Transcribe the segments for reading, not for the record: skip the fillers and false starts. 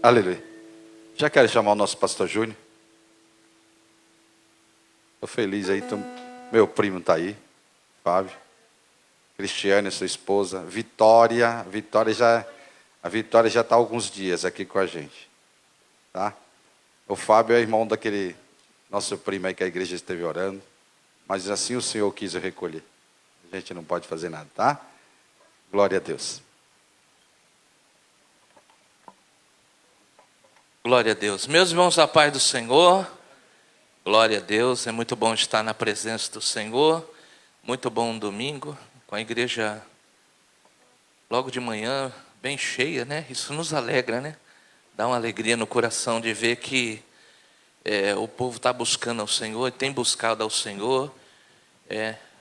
Aleluia. Já quero chamar o nosso pastor Júnior. Estou feliz aí, meu primo está aí, Fábio. Cristiane, sua esposa. Vitória. A Vitória já está há alguns dias aqui com a gente. Tá? O Fábio é irmão daquele nosso primo aí que a igreja esteve orando. Mas assim o Senhor quis recolher. A gente não pode fazer nada, tá? Glória a Deus. Glória a Deus. Meus irmãos, a paz do Senhor. Glória a Deus. É muito bom estar na presença do Senhor. Muito bom um domingo, com a igreja logo de manhã, bem cheia, né? Isso nos alegra, né? Dá uma alegria no coração de ver que o povo está buscando ao Senhor, tem buscado ao Senhor,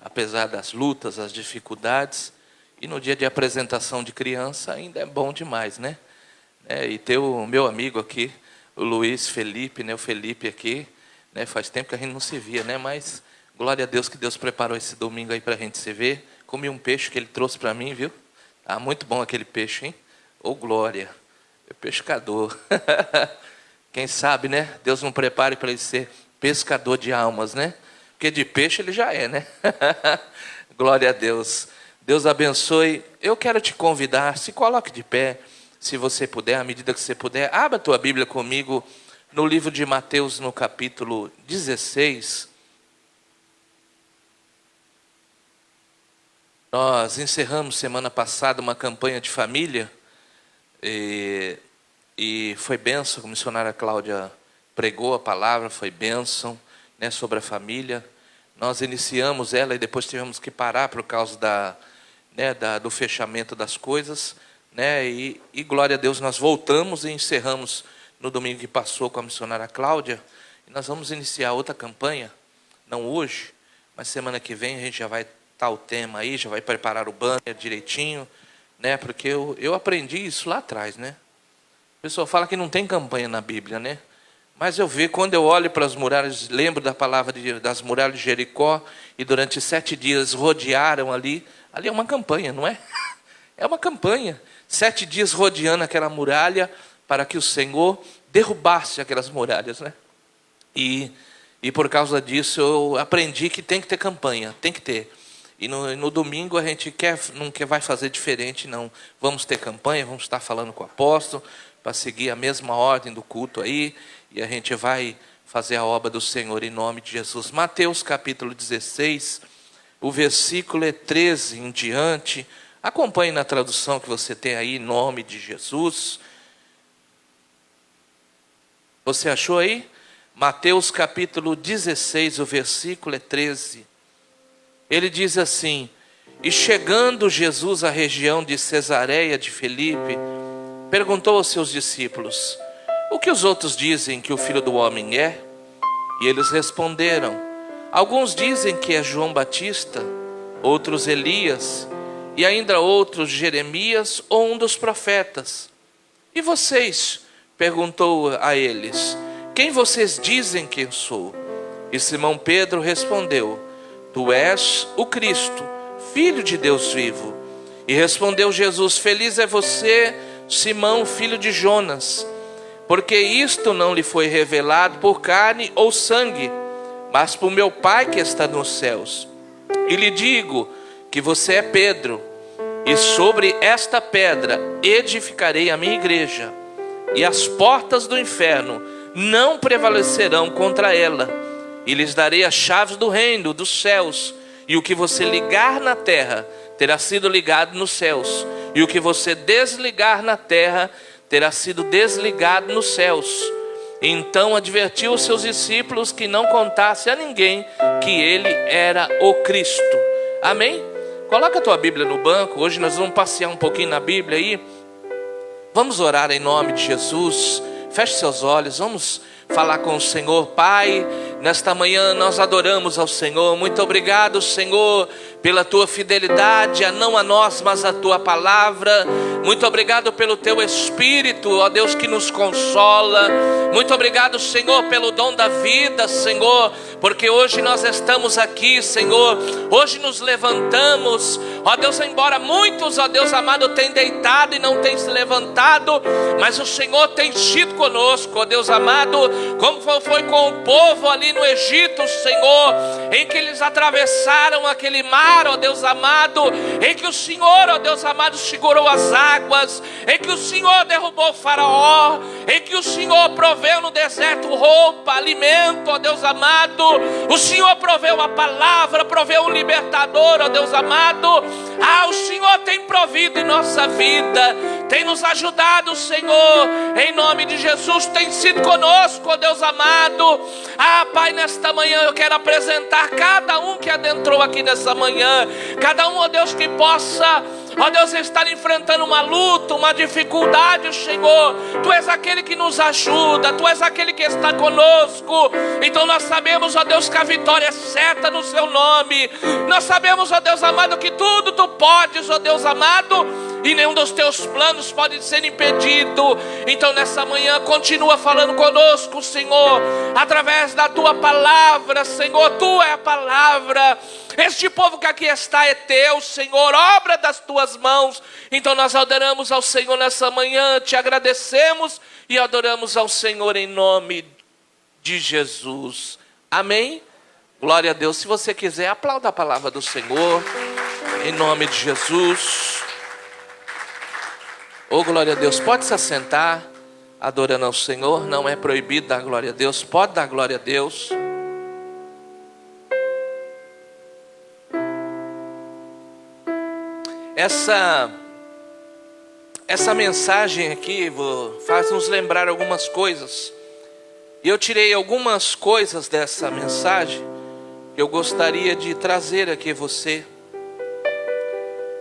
apesar das lutas, das dificuldades. E no dia de apresentação de criança ainda é bom demais, né? E ter o meu amigo aqui, o Luiz Felipe, né? O Felipe aqui, né? Faz tempo que a gente não se via, né? Mas glória a Deus que Deus preparou esse domingo aí para a gente se ver. Comi um peixe que ele trouxe para mim, viu? Tá muito bom aquele peixe, hein? Ô glória, é pescador. Quem sabe, né? Deus não prepare para ele ser pescador de almas, né? Porque de peixe ele já é, né? Glória a Deus. Deus abençoe. Eu quero te convidar, se coloque de pé. Se você puder, à medida que você puder, abra a tua Bíblia comigo no livro de Mateus, no capítulo 16. Nós encerramos semana passada uma campanha de família e foi bênção. A missionária Cláudia pregou a palavra, foi bênção, né, sobre a família. Nós iniciamos ela e depois tivemos que parar por causa do fechamento das coisas. Né? E glória a Deus, nós voltamos e encerramos no domingo que passou com a missionária Cláudia. E nós vamos iniciar outra campanha, não hoje, mas semana que vem a gente já vai estar o tema aí, já vai preparar o banner direitinho, né? Porque eu aprendi isso lá atrás, né? O pessoal fala que não tem campanha na Bíblia, né? Mas eu vejo, quando eu olho para as muralhas, lembro da palavra das muralhas de Jericó, e durante 7 dias rodearam ali é uma campanha, não é? É uma campanha. 7 dias rodeando aquela muralha para que o Senhor derrubasse aquelas muralhas, né? E por causa disso eu aprendi que tem que ter campanha, tem que ter. E no domingo a gente não vai fazer diferente, não. Vamos ter campanha, vamos estar falando com o apóstolo para seguir a mesma ordem do culto aí, e a gente vai fazer a obra do Senhor em nome de Jesus. Mateus capítulo 16, o versículo é 13 em diante. Acompanhe na tradução que você tem aí, em nome de Jesus. Você achou aí? Mateus capítulo 16, o versículo é 13. Ele diz assim: E chegando Jesus à região de Cesareia de Filipe, perguntou aos seus discípulos: O que os outros dizem que o Filho do Homem é? E eles responderam: Alguns dizem que é João Batista, outros Elias, e ainda outros Jeremias ou um dos profetas. E vocês? Perguntou a eles: Quem vocês dizem que eu sou? E Simão Pedro respondeu: Tu és o Cristo, Filho de Deus vivo. E respondeu Jesus: Feliz é você, Simão, filho de Jonas, porque isto não lhe foi revelado por carne ou sangue, mas por meu Pai que está nos céus. E lhe digo que você é Pedro, e sobre esta pedra edificarei a minha igreja, e as portas do inferno não prevalecerão contra ela. E lhes darei as chaves do reino dos céus, e o que você ligar na terra terá sido ligado nos céus, e o que você desligar na terra terá sido desligado nos céus. Então advertiu os seus discípulos que não contasse a ninguém que ele era o Cristo. Amém? Coloca a tua Bíblia no banco. Hoje nós vamos passear um pouquinho na Bíblia aí. Vamos orar em nome de Jesus. Feche seus olhos, vamos falar com o Senhor. Pai, Nesta manhã nós adoramos ao Senhor. Muito obrigado, Senhor, pela tua fidelidade, não a nós, mas a tua palavra. Muito obrigado pelo teu Espírito, ó Deus, que nos consola. Muito obrigado, Senhor, pelo dom da vida, Senhor, porque hoje nós estamos aqui, Senhor. Hoje nos levantamos, ó Deus, embora muitos, ó Deus amado, tenham deitado e não tenham se levantado, mas o Senhor tem sido conosco, ó Deus amado, como foi com o povo ali no Egito, Senhor, em que eles atravessaram aquele mar, ó Deus amado, em que o Senhor, ó Deus amado, segurou as águas, em que o Senhor derrubou o faraó, em que o Senhor proveu no deserto roupa, alimento, ó Deus amado, o Senhor proveu a palavra, proveu um libertador, ó Deus amado. O Senhor tem provido em nossa vida, tem nos ajudado, Senhor, em nome de Jesus, tem sido conosco, ó Deus amado. Pai, nesta manhã eu quero apresentar cada um que adentrou aqui nessa manhã, cada um, ó Deus, que possa, ó Deus, estar enfrentando uma luta, uma dificuldade, Senhor. Tu és aquele que nos ajuda, Tu és aquele que está conosco. Então nós sabemos, ó Deus, que a vitória é certa no Seu nome. Nós sabemos, ó Deus amado, que tudo Tu podes, ó Deus amado, e nenhum dos Teus planos pode ser impedido. Então nessa manhã continua falando conosco, Senhor, através da Tua palavra, Senhor. Tu é a palavra. Este povo que aqui está é Teu, Senhor, obra das Tuas mãos. Então nós adoramos ao Senhor nessa manhã, Te agradecemos e adoramos ao Senhor em nome de Jesus. Amém? Glória a Deus. Se você quiser, aplauda a palavra do Senhor em nome de Jesus. Oh, glória a Deus. Pode se assentar adorando ao Senhor. Não é proibido dar glória a Deus. Pode dar glória a Deus. Essa mensagem aqui faz nos lembrar algumas coisas. E eu tirei algumas coisas dessa mensagem que eu gostaria de trazer aqui a você.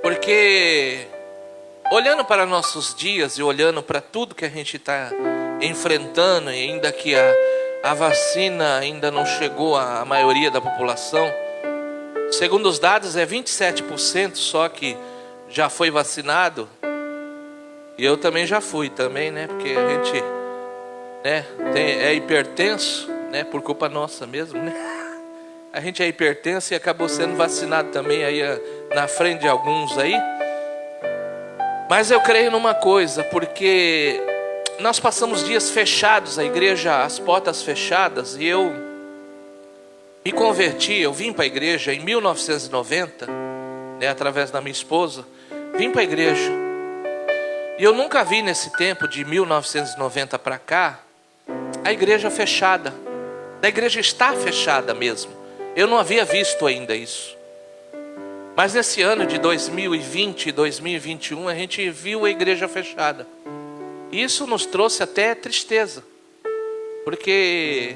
Porque olhando para nossos dias e olhando para tudo que a gente está enfrentando, e ainda que a vacina ainda não chegou à maioria da população, segundo os dados é 27% só que já foi vacinado. E eu também já fui também, né? Porque a gente, né, é hipertenso, né? Por culpa nossa mesmo, né? A gente é hipertenso e acabou sendo vacinado também aí na frente de alguns aí. Mas eu creio numa coisa, porque nós passamos dias fechados, a igreja, as portas fechadas, e eu me converti, eu vim para a igreja em 1990, né, através da minha esposa, vim para a igreja. E eu nunca vi nesse tempo de 1990 para cá, a igreja fechada. A igreja está fechada mesmo. Eu não havia visto ainda isso. Mas nesse ano de 2020 e 2021, a gente viu a igreja fechada. E isso nos trouxe até tristeza. Porque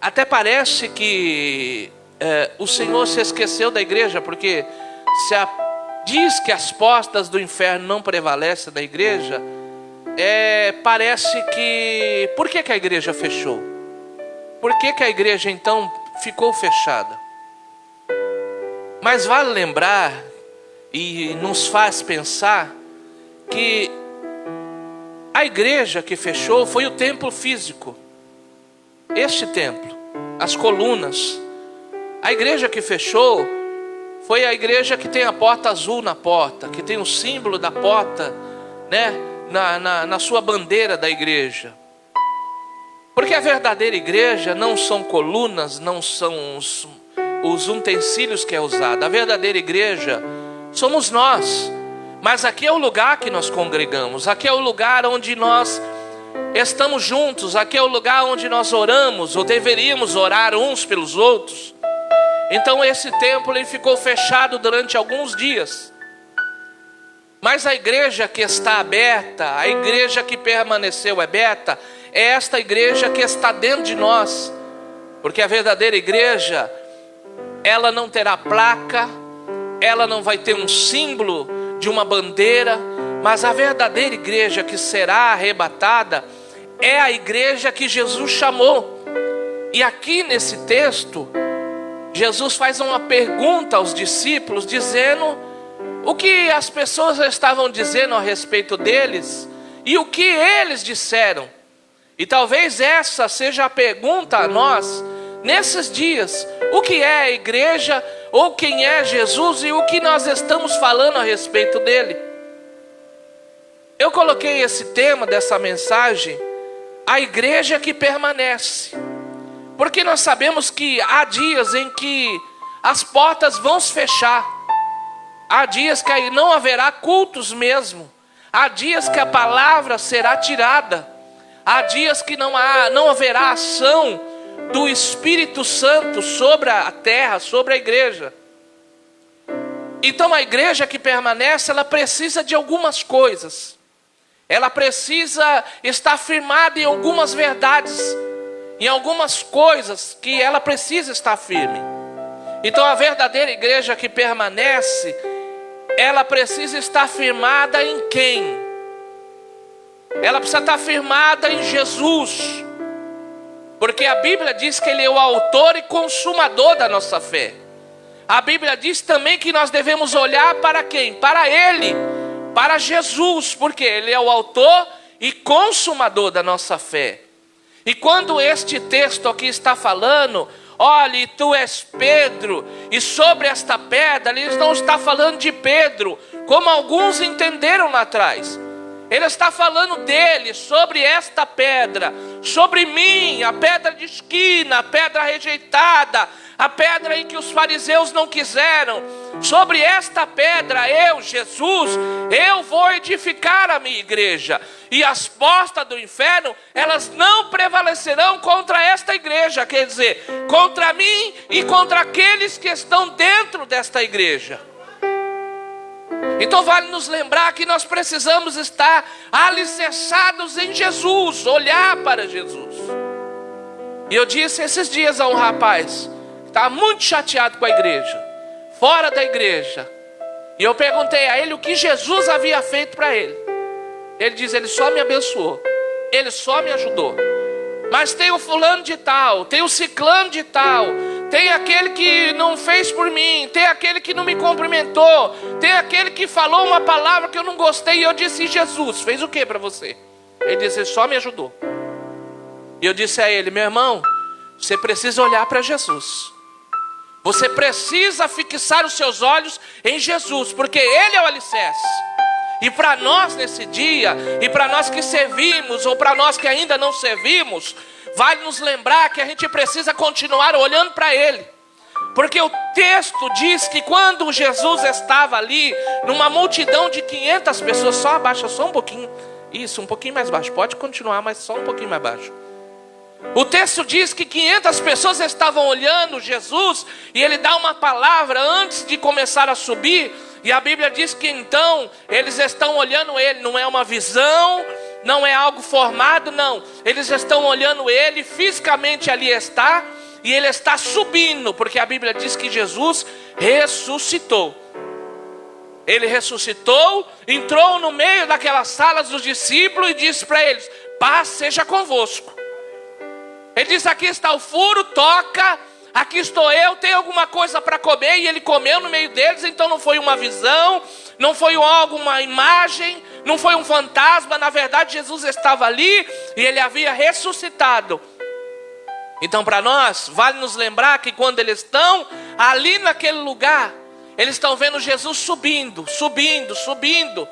até parece que o Senhor se esqueceu da igreja. Porque diz que as portas do inferno não prevalecem na igreja. Parece que... Por que a igreja fechou? Por que a igreja então ficou fechada? Mas vale lembrar e nos faz pensar que a igreja que fechou foi o templo físico. Este templo, as colunas. A igreja que fechou foi a igreja que tem a porta azul na porta, que tem o símbolo da porta, né, na sua bandeira da igreja. Porque a verdadeira igreja não são colunas, não são os utensílios que é usado. A verdadeira igreja somos nós. Mas aqui é o lugar que nós congregamos. Aqui é o lugar onde nós estamos juntos. Aqui é o lugar onde nós oramos, ou deveríamos orar uns pelos outros. Então esse templo ele ficou fechado durante alguns dias. Mas a igreja que está aberta, a igreja que permaneceu aberta, é esta igreja que está dentro de nós. Porque a verdadeira igreja, ela não terá placa, ela não vai ter um símbolo de uma bandeira, mas a verdadeira igreja que será arrebatada é a igreja que Jesus chamou. E aqui nesse texto, Jesus faz uma pergunta aos discípulos, dizendo o que as pessoas estavam dizendo a respeito deles e o que eles disseram. E talvez essa seja a pergunta a nós nesses dias: o que é a igreja, ou quem é Jesus e o que nós estamos falando a respeito dele? Eu coloquei esse tema dessa mensagem, a igreja que permanece, porque nós sabemos que há dias em que as portas vão se fechar, há dias que não haverá cultos mesmo, há dias que a palavra será tirada, há dias que não haverá ação do Espírito Santo sobre a terra, sobre a igreja. Então a igreja que permanece, ela precisa de algumas coisas. Ela precisa estar firmada em algumas verdades, em algumas coisas que ela precisa estar firme. Então a verdadeira igreja que permanece, ela precisa estar firmada em quem? Ela precisa estar firmada em Jesus. Porque a Bíblia diz que Ele é o autor e consumador da nossa fé. A Bíblia diz também que nós devemos olhar para quem? Para Ele, para Jesus, porque Ele é o autor e consumador da nossa fé. E quando este texto aqui está falando, olhe, tu és Pedro, e sobre esta pedra, ele não está falando de Pedro, como alguns entenderam lá atrás. Ele está falando dele, sobre esta pedra, sobre mim, a pedra de esquina, a pedra rejeitada, a pedra em que os fariseus não quiseram. Sobre esta pedra, eu, Jesus, eu vou edificar a minha igreja. E as portas do inferno, elas não prevalecerão contra esta igreja. Quer dizer, contra mim e contra aqueles que estão dentro desta igreja. Então vale nos lembrar que nós precisamos estar alicerçados em Jesus, olhar para Jesus. E eu disse esses dias a um rapaz que estava muito chateado com a igreja, fora da igreja. E eu perguntei a ele o que Jesus havia feito para ele. Ele diz: ele só me abençoou, ele só me ajudou. Mas tem o fulano de tal, tem o ciclano de tal, tem aquele que não fez por mim, tem aquele que não me cumprimentou, tem aquele que falou uma palavra que eu não gostei. E eu disse: Jesus fez o que para você? Ele disse: ele só me ajudou. E eu disse a ele: meu irmão, você precisa olhar para Jesus. Você precisa fixar os seus olhos em Jesus, porque Ele é o alicerce. E para nós nesse dia, e para nós que servimos, ou para nós que ainda não servimos, vale nos lembrar que a gente precisa continuar olhando para Ele. Porque o texto diz que quando Jesus estava ali, numa multidão de 500 pessoas, só abaixa só um pouquinho, isso, um pouquinho mais baixo, pode continuar, mas só um pouquinho mais baixo. O texto diz que 500 pessoas estavam olhando Jesus, e Ele dá uma palavra antes de começar a subir. E a Bíblia diz que então eles estão olhando Ele, não é uma visão, não é algo formado, não. Eles estão olhando Ele, fisicamente ali está, e Ele está subindo, porque a Bíblia diz que Jesus ressuscitou. Ele ressuscitou, entrou no meio daquelas salas dos discípulos e disse para eles: paz seja convosco. Ele diz: aqui está o furo, toca, aqui estou eu, tem alguma coisa para comer? E ele comeu no meio deles. Então não foi uma visão, não foi uma imagem, não foi um fantasma. Na verdade Jesus estava ali e Ele havia ressuscitado. Então para nós, vale nos lembrar que quando eles estão ali naquele lugar, eles estão vendo Jesus subindo, subindo, subindo.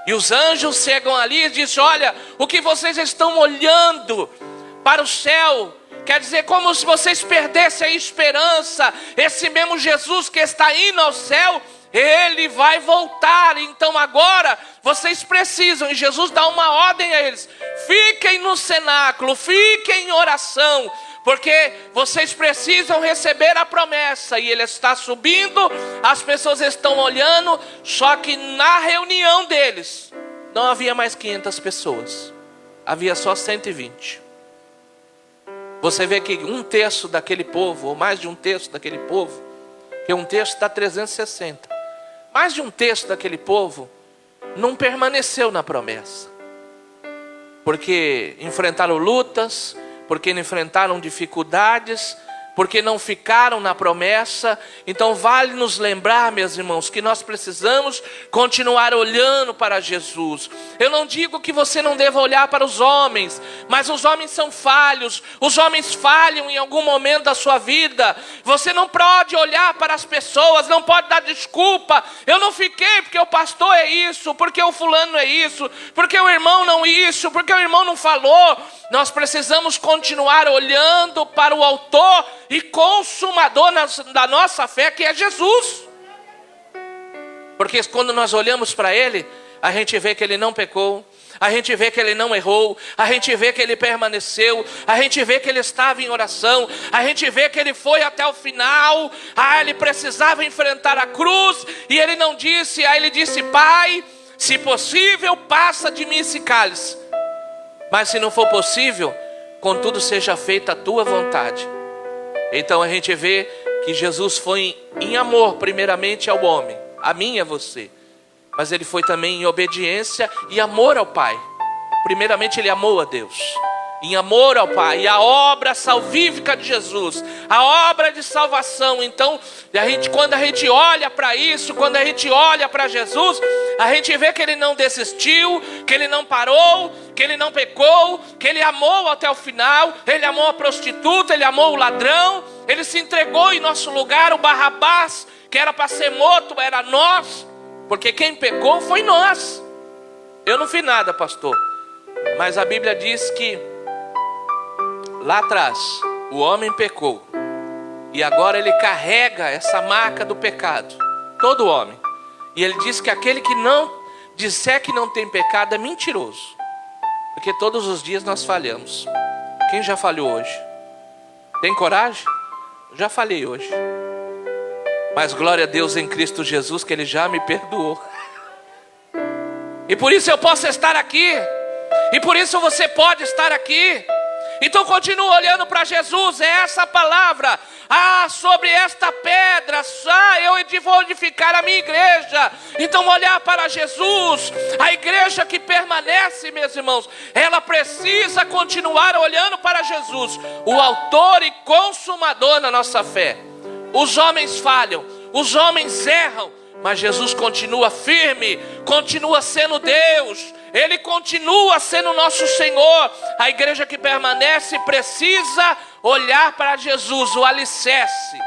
E os anjos chegam ali e dizem: olha, o que vocês estão olhando para o céu, quer dizer, como se vocês perdessem a esperança. Esse mesmo Jesus que está indo ao céu, Ele vai voltar. Então agora vocês precisam, e Jesus dá uma ordem a eles: fiquem no cenáculo, fiquem em oração, porque vocês precisam receber a promessa. E Ele está subindo, as pessoas estão olhando. Só que na reunião deles não havia mais 500 pessoas, havia só 120. Você vê que um terço daquele povo, ou mais de um terço daquele povo, que um terço dá 360, mais de um terço daquele povo não permaneceu na promessa, porque enfrentaram lutas, porque não enfrentaram dificuldades, porque não ficaram na promessa. Então vale nos lembrar, meus irmãos, que nós precisamos continuar olhando para Jesus. Eu não digo que você não deva olhar para os homens, mas os homens são falhos, os homens falham em algum momento da sua vida. Você não pode olhar para as pessoas, não pode dar desculpa. Eu não fiquei porque o pastor é isso, porque o fulano é isso, porque o irmão não isso, porque o irmão não falou. Nós precisamos continuar olhando para o autor e consumador da nossa fé, que é Jesus. Porque quando nós olhamos para Ele, a gente vê que Ele não pecou, a gente vê que Ele não errou, a gente vê que Ele permaneceu, a gente vê que Ele estava em oração, a gente vê que Ele foi até o final. Ele precisava enfrentar a cruz, e Ele não disse, Ele disse: Pai, se possível, passa de mim esse cálice, mas se não for possível, contudo seja feita a tua vontade. Então a gente vê que Jesus foi em amor primeiramente ao homem, a mim e a você, mas Ele foi também em obediência e amor ao Pai. Primeiramente Ele amou a Deus, em amor ao Pai, e a obra salvífica de Jesus, a obra de salvação. Então quando a gente olha para isso, quando a gente olha para Jesus, a gente vê que Ele não desistiu, que Ele não parou, que Ele não pecou, que Ele amou até o final. Ele amou a prostituta, Ele amou o ladrão, Ele se entregou em nosso lugar. O Barrabás, que era para ser morto, era nós, porque quem pecou foi nós. Eu não fiz nada, pastor, mas a Bíblia diz que lá atrás o homem pecou, e agora ele carrega essa marca do pecado, todo homem. E ele diz que aquele que não disser que não tem pecado é mentiroso, porque todos os dias nós falhamos. Quem já falhou hoje? Tem coragem? Eu já falhei hoje, mas glória a Deus em Cristo Jesus, que Ele já me perdoou, e por isso eu posso estar aqui, e por isso você pode estar aqui. Então continua olhando para Jesus. É essa palavra: sobre esta pedra eu vou edificar a minha igreja. Então olhar para Jesus, a igreja que permanece, meus irmãos, ela precisa continuar olhando para Jesus, o autor e consumador da nossa fé. Os homens falham, os homens erram, mas Jesus continua firme, continua sendo Deus, Ele continua sendo nosso Senhor. A igreja que permanece precisa olhar para Jesus, o alicerce.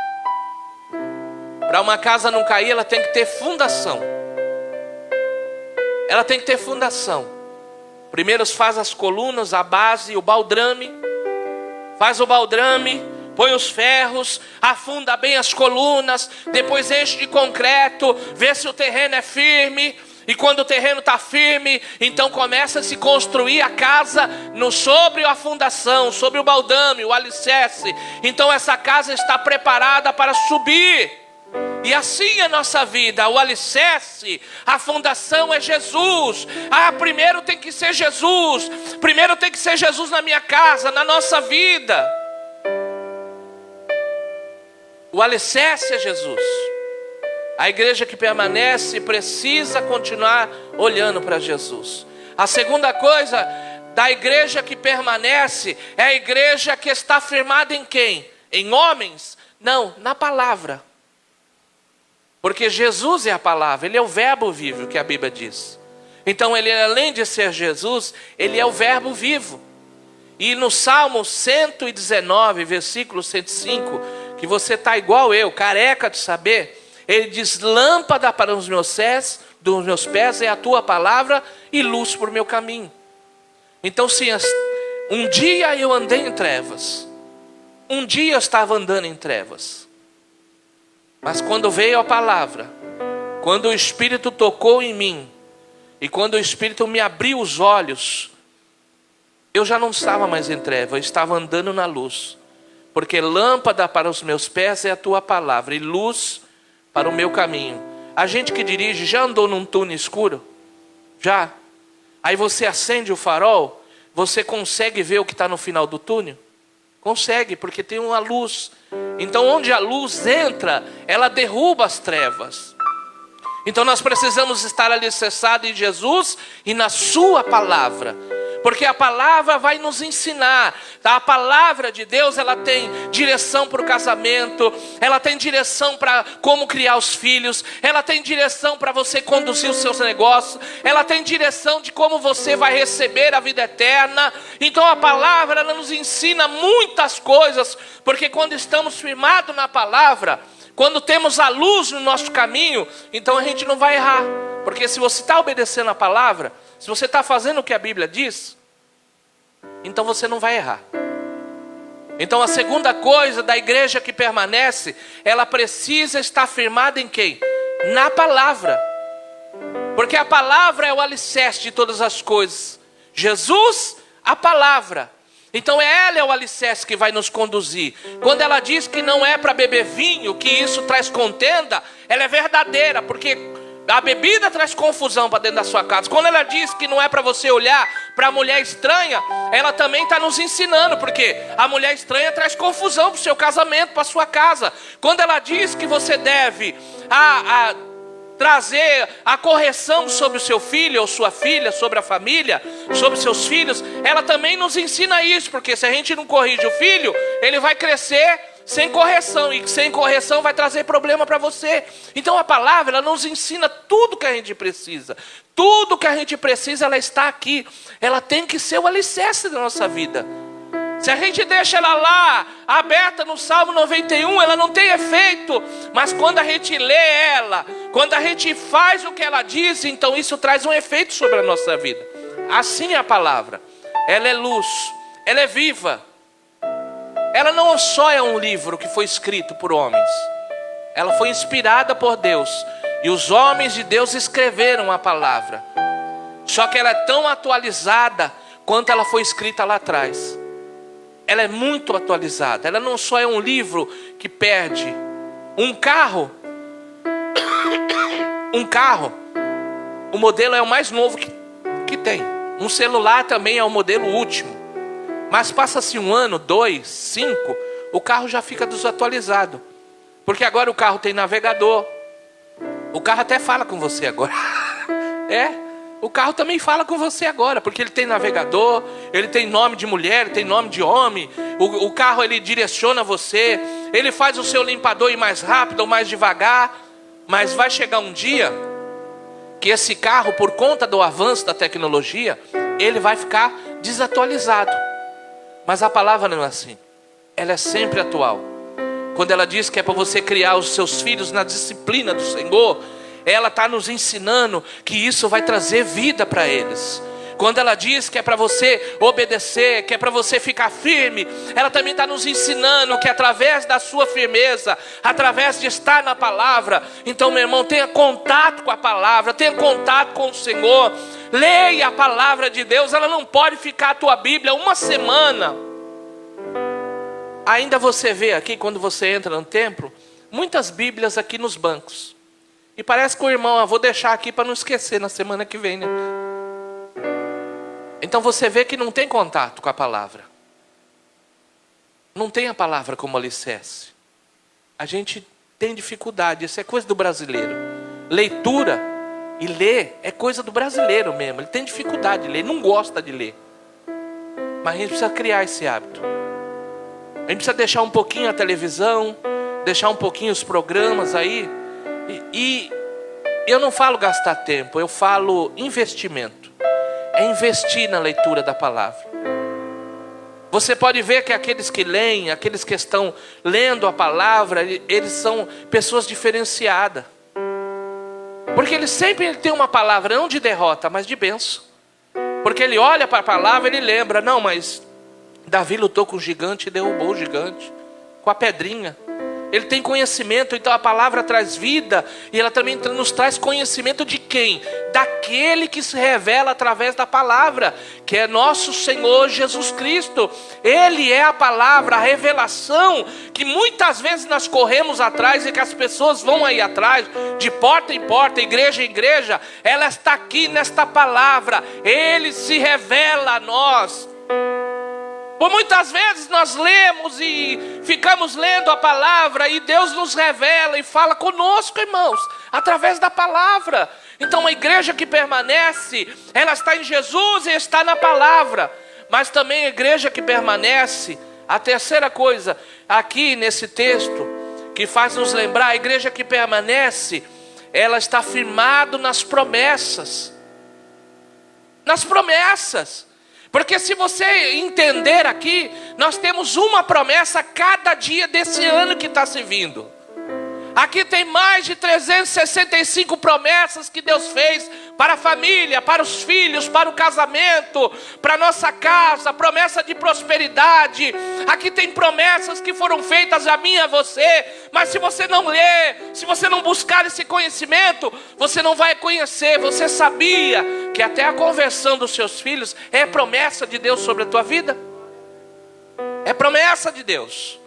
Para uma casa não cair, ela tem que ter fundação. Ela tem que ter fundação. Primeiro faz as colunas, a base, o baldrame. Faz o baldrame, põe os ferros, afunda bem as colunas, depois enche de concreto, vê se o terreno é firme. E quando o terreno está firme, então começa a se construir a casa sobre a fundação, sobre o baldrame, o alicerce. Então essa casa está preparada para subir. E assim é a nossa vida. O alicerce, a fundação é Jesus. Primeiro tem que ser Jesus. Primeiro tem que ser Jesus na minha casa, na nossa vida. O alicerce é Jesus. A igreja que permanece precisa continuar olhando para Jesus. A segunda coisa da igreja que permanece é a igreja que está firmada em quem? Em homens? Não, na palavra. Porque Jesus é a palavra, Ele é o verbo vivo, que a Bíblia diz. Então Ele, além de ser Jesus, Ele é o verbo vivo. E no Salmo 119, versículo 105, que você está igual eu, careca de saber, Ele diz: lâmpada para os meus pés é a tua palavra e luz por meu caminho. Então se um dia eu andei em trevas, um dia eu estava andando em trevas, mas quando veio a palavra, quando o Espírito tocou em mim, e quando o Espírito me abriu os olhos, eu já não estava mais em trevas, eu estava andando na luz. Porque lâmpada para os meus pés é a tua palavra e luz para o meu caminho. A gente que dirige já andou num túnel escuro? Já? Aí você acende o farol, você consegue ver o que está no final do túnel? Consegue, porque tem uma luz. Então onde a luz entra, ela derruba as trevas. Então nós precisamos estar alicerçados em Jesus e na sua palavra. porque a palavra vai nos ensinar. A palavra de Deus, ela tem direção para o casamento, ela tem direção para como criar os filhos, ela tem direção para você conduzir os seus negócios, ela tem direção de como você vai receber a vida eterna. Então a palavra, ela nos ensina muitas coisas, porque quando estamos firmados na palavra, quando temos a luz no nosso caminho, então a gente não vai errar. Porque se você está obedecendo a palavra, se você está fazendo o que a Bíblia diz, então você não vai errar. Então a segunda coisa da igreja que permanece, ela precisa estar firmada em quem? Na palavra. Porque a palavra é o alicerce de todas as coisas. Jesus, a palavra. Então ela é o alicerce que vai nos conduzir. Quando ela diz que não é para beber vinho, que isso traz contenda, ela é verdadeira, porque a bebida traz confusão para dentro da sua casa. Quando ela diz que não é para você olhar para a mulher estranha, ela também está nos ensinando, porque a mulher estranha traz confusão para o seu casamento, para a sua casa. Quando ela diz que você deve trazer a correção sobre o seu filho ou sua filha, sobre a família, sobre seus filhos, ela também nos ensina isso, porque se a gente não corrige o filho, ele vai crescer sem correção, e sem correção vai trazer problema para você. Então a palavra, ela nos ensina tudo que a gente precisa. Tudo que a gente precisa, ela está aqui. Ela tem que ser o alicerce da nossa vida. Se a gente deixa ela lá, aberta no Salmo 91, ela não tem efeito. Mas quando a gente lê ela, quando a gente faz o que ela diz, então isso traz um efeito sobre a nossa vida. Assim é a palavra. Ela é luz, ela é viva. Ela não só é um livro que foi escrito por homens. Ela foi inspirada por Deus. E os homens de Deus escreveram a palavra. Só que ela é tão atualizada quanto ela foi escrita lá atrás. Ela é muito atualizada. Ela não só é um livro que perde. Um carro, o modelo é o mais novo que tem. Um celular também é o modelo último. Mas passa-se 1 ano, 2, 5, o carro já fica desatualizado. Porque agora o carro tem navegador. O carro até fala com você agora. O carro também fala com você agora, porque ele tem navegador, ele tem nome de mulher, ele tem nome de homem. O carro, ele direciona você, ele faz o seu limpador ir mais rápido ou mais devagar. Mas vai chegar um dia que esse carro, por conta do avanço da tecnologia, ele vai ficar desatualizado. Mas a palavra não é assim. Ela é sempre atual. Quando ela diz que é para você criar os seus filhos na disciplina do Senhor, ela está nos ensinando que isso vai trazer vida para eles. Quando ela diz que é para você obedecer, que é para você ficar firme, ela também está nos ensinando que através da sua firmeza, através de estar na palavra, então meu irmão, tenha contato com a palavra, tenha contato com o Senhor, leia a palavra de Deus. Ela não pode ficar a tua Bíblia 1 semana. Ainda você vê aqui, quando você entra no templo, muitas Bíblias aqui nos bancos. E parece que o irmão, vou deixar aqui para não esquecer na semana que vem, né? Então você vê que não tem contato com a palavra. Não tem a palavra como alicerce. A gente tem dificuldade, isso é coisa do brasileiro. Leitura e ler é coisa do brasileiro mesmo. Ele tem dificuldade de ler, não gosta de ler. Mas a gente precisa criar esse hábito. A gente precisa deixar um pouquinho a televisão, deixar um pouquinho os programas aí. E eu não falo gastar tempo, eu falo investimento. É investir na leitura da palavra. Você pode ver que aqueles que leem, aqueles que estão lendo a palavra, eles são pessoas diferenciadas. Porque ele sempre tem uma palavra, não de derrota, mas de bênção. Porque ele olha para a palavra e ele lembra, não, mas Davi lutou com o gigante e derrubou o gigante, com a pedrinha. Ele tem conhecimento, então a palavra traz vida. E ela também nos traz conhecimento de quem? Daquele que se revela através da palavra, que é nosso Senhor Jesus Cristo. Ele é a palavra, a revelação, que muitas vezes nós corremos atrás e que as pessoas vão aí atrás, de porta em porta, igreja em igreja. Ela está aqui nesta palavra. Ele se revela a nós. Por muitas vezes nós lemos e ficamos lendo a palavra e Deus nos revela e fala conosco, irmãos, através da palavra. Então a igreja que permanece, ela está em Jesus e está na palavra. Mas também a igreja que permanece, a terceira coisa aqui nesse texto, que faz nos lembrar, a igreja que permanece, ela está firmada nas promessas. Nas promessas. Porque se você entender aqui, nós temos uma promessa a cada dia desse ano que está se vindo. Aqui tem mais de 365 promessas que Deus fez para a família, para os filhos, para o casamento, para a nossa casa, promessa de prosperidade. Aqui tem promessas que foram feitas a mim e a você, mas se você não ler, se você não buscar esse conhecimento, você não vai conhecer. Você sabia que até a conversão dos seus filhos é promessa de Deus sobre a tua vida? É promessa de Deus.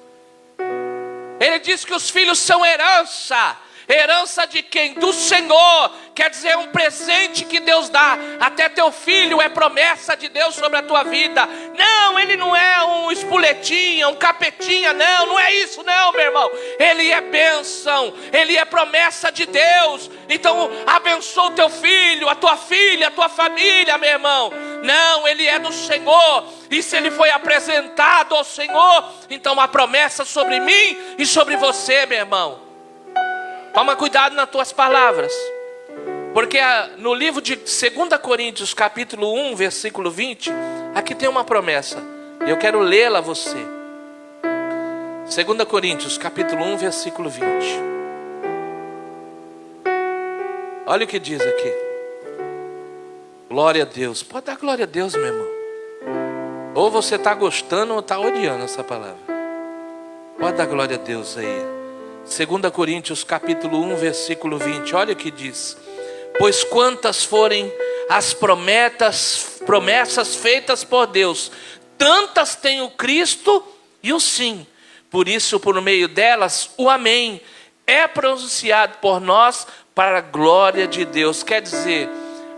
Ele diz que os filhos são herança. Herança de quem? Do Senhor. Quer dizer, é um presente que Deus dá. Até teu filho é promessa de Deus sobre a tua vida. Não, ele não é um espoletinha, um capetinha. Não é isso não, meu irmão. Ele é bênção. Ele é promessa de Deus. Então abençoa o teu filho, a tua filha, a tua família, meu irmão. Não, ele é do Senhor. E se ele foi apresentado ao Senhor, então há promessa sobre mim e sobre você, meu irmão. Toma cuidado nas tuas palavras. Porque no livro de 2 Coríntios, capítulo 1, versículo 20, aqui tem uma promessa. E eu quero lê-la a você. 2 Coríntios, capítulo 1, versículo 20. Olha o que diz aqui. Glória a Deus. Pode dar glória a Deus, meu irmão. Ou você está gostando ou está odiando essa palavra. Pode dar glória a Deus aí. 2 Coríntios capítulo 1, versículo 20. Olha o que diz. Pois quantas forem as promessas feitas por Deus, tantas tem o Cristo e o sim. Por isso, por meio delas, o amém é pronunciado por nós para a glória de Deus. Quer dizer,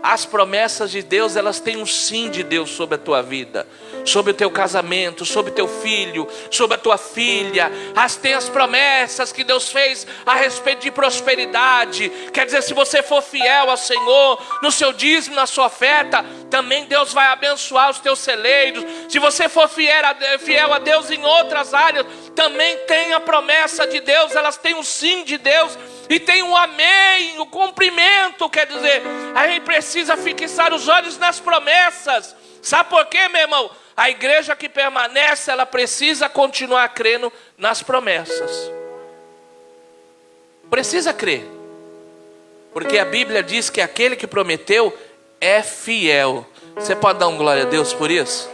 as promessas de Deus, elas têm um sim de Deus sobre a tua vida, sobre o teu casamento, sobre o teu filho, sobre a tua filha. Tem as promessas que Deus fez a respeito de prosperidade. Quer dizer, se você for fiel ao Senhor, no seu dízimo, na sua oferta, também Deus vai abençoar os teus celeiros. Se você for fiel a Deus em outras áreas, também tem a promessa de Deus. Elas têm um sim de Deus e tem um amém, o cumprimento. Quer dizer, a gente precisa fixar os olhos nas promessas. Sabe por quê, meu irmão? A igreja que permanece, ela precisa continuar crendo nas promessas. Precisa crer. Porque a Bíblia diz que aquele que prometeu é fiel. Você pode dar um glória a Deus por isso?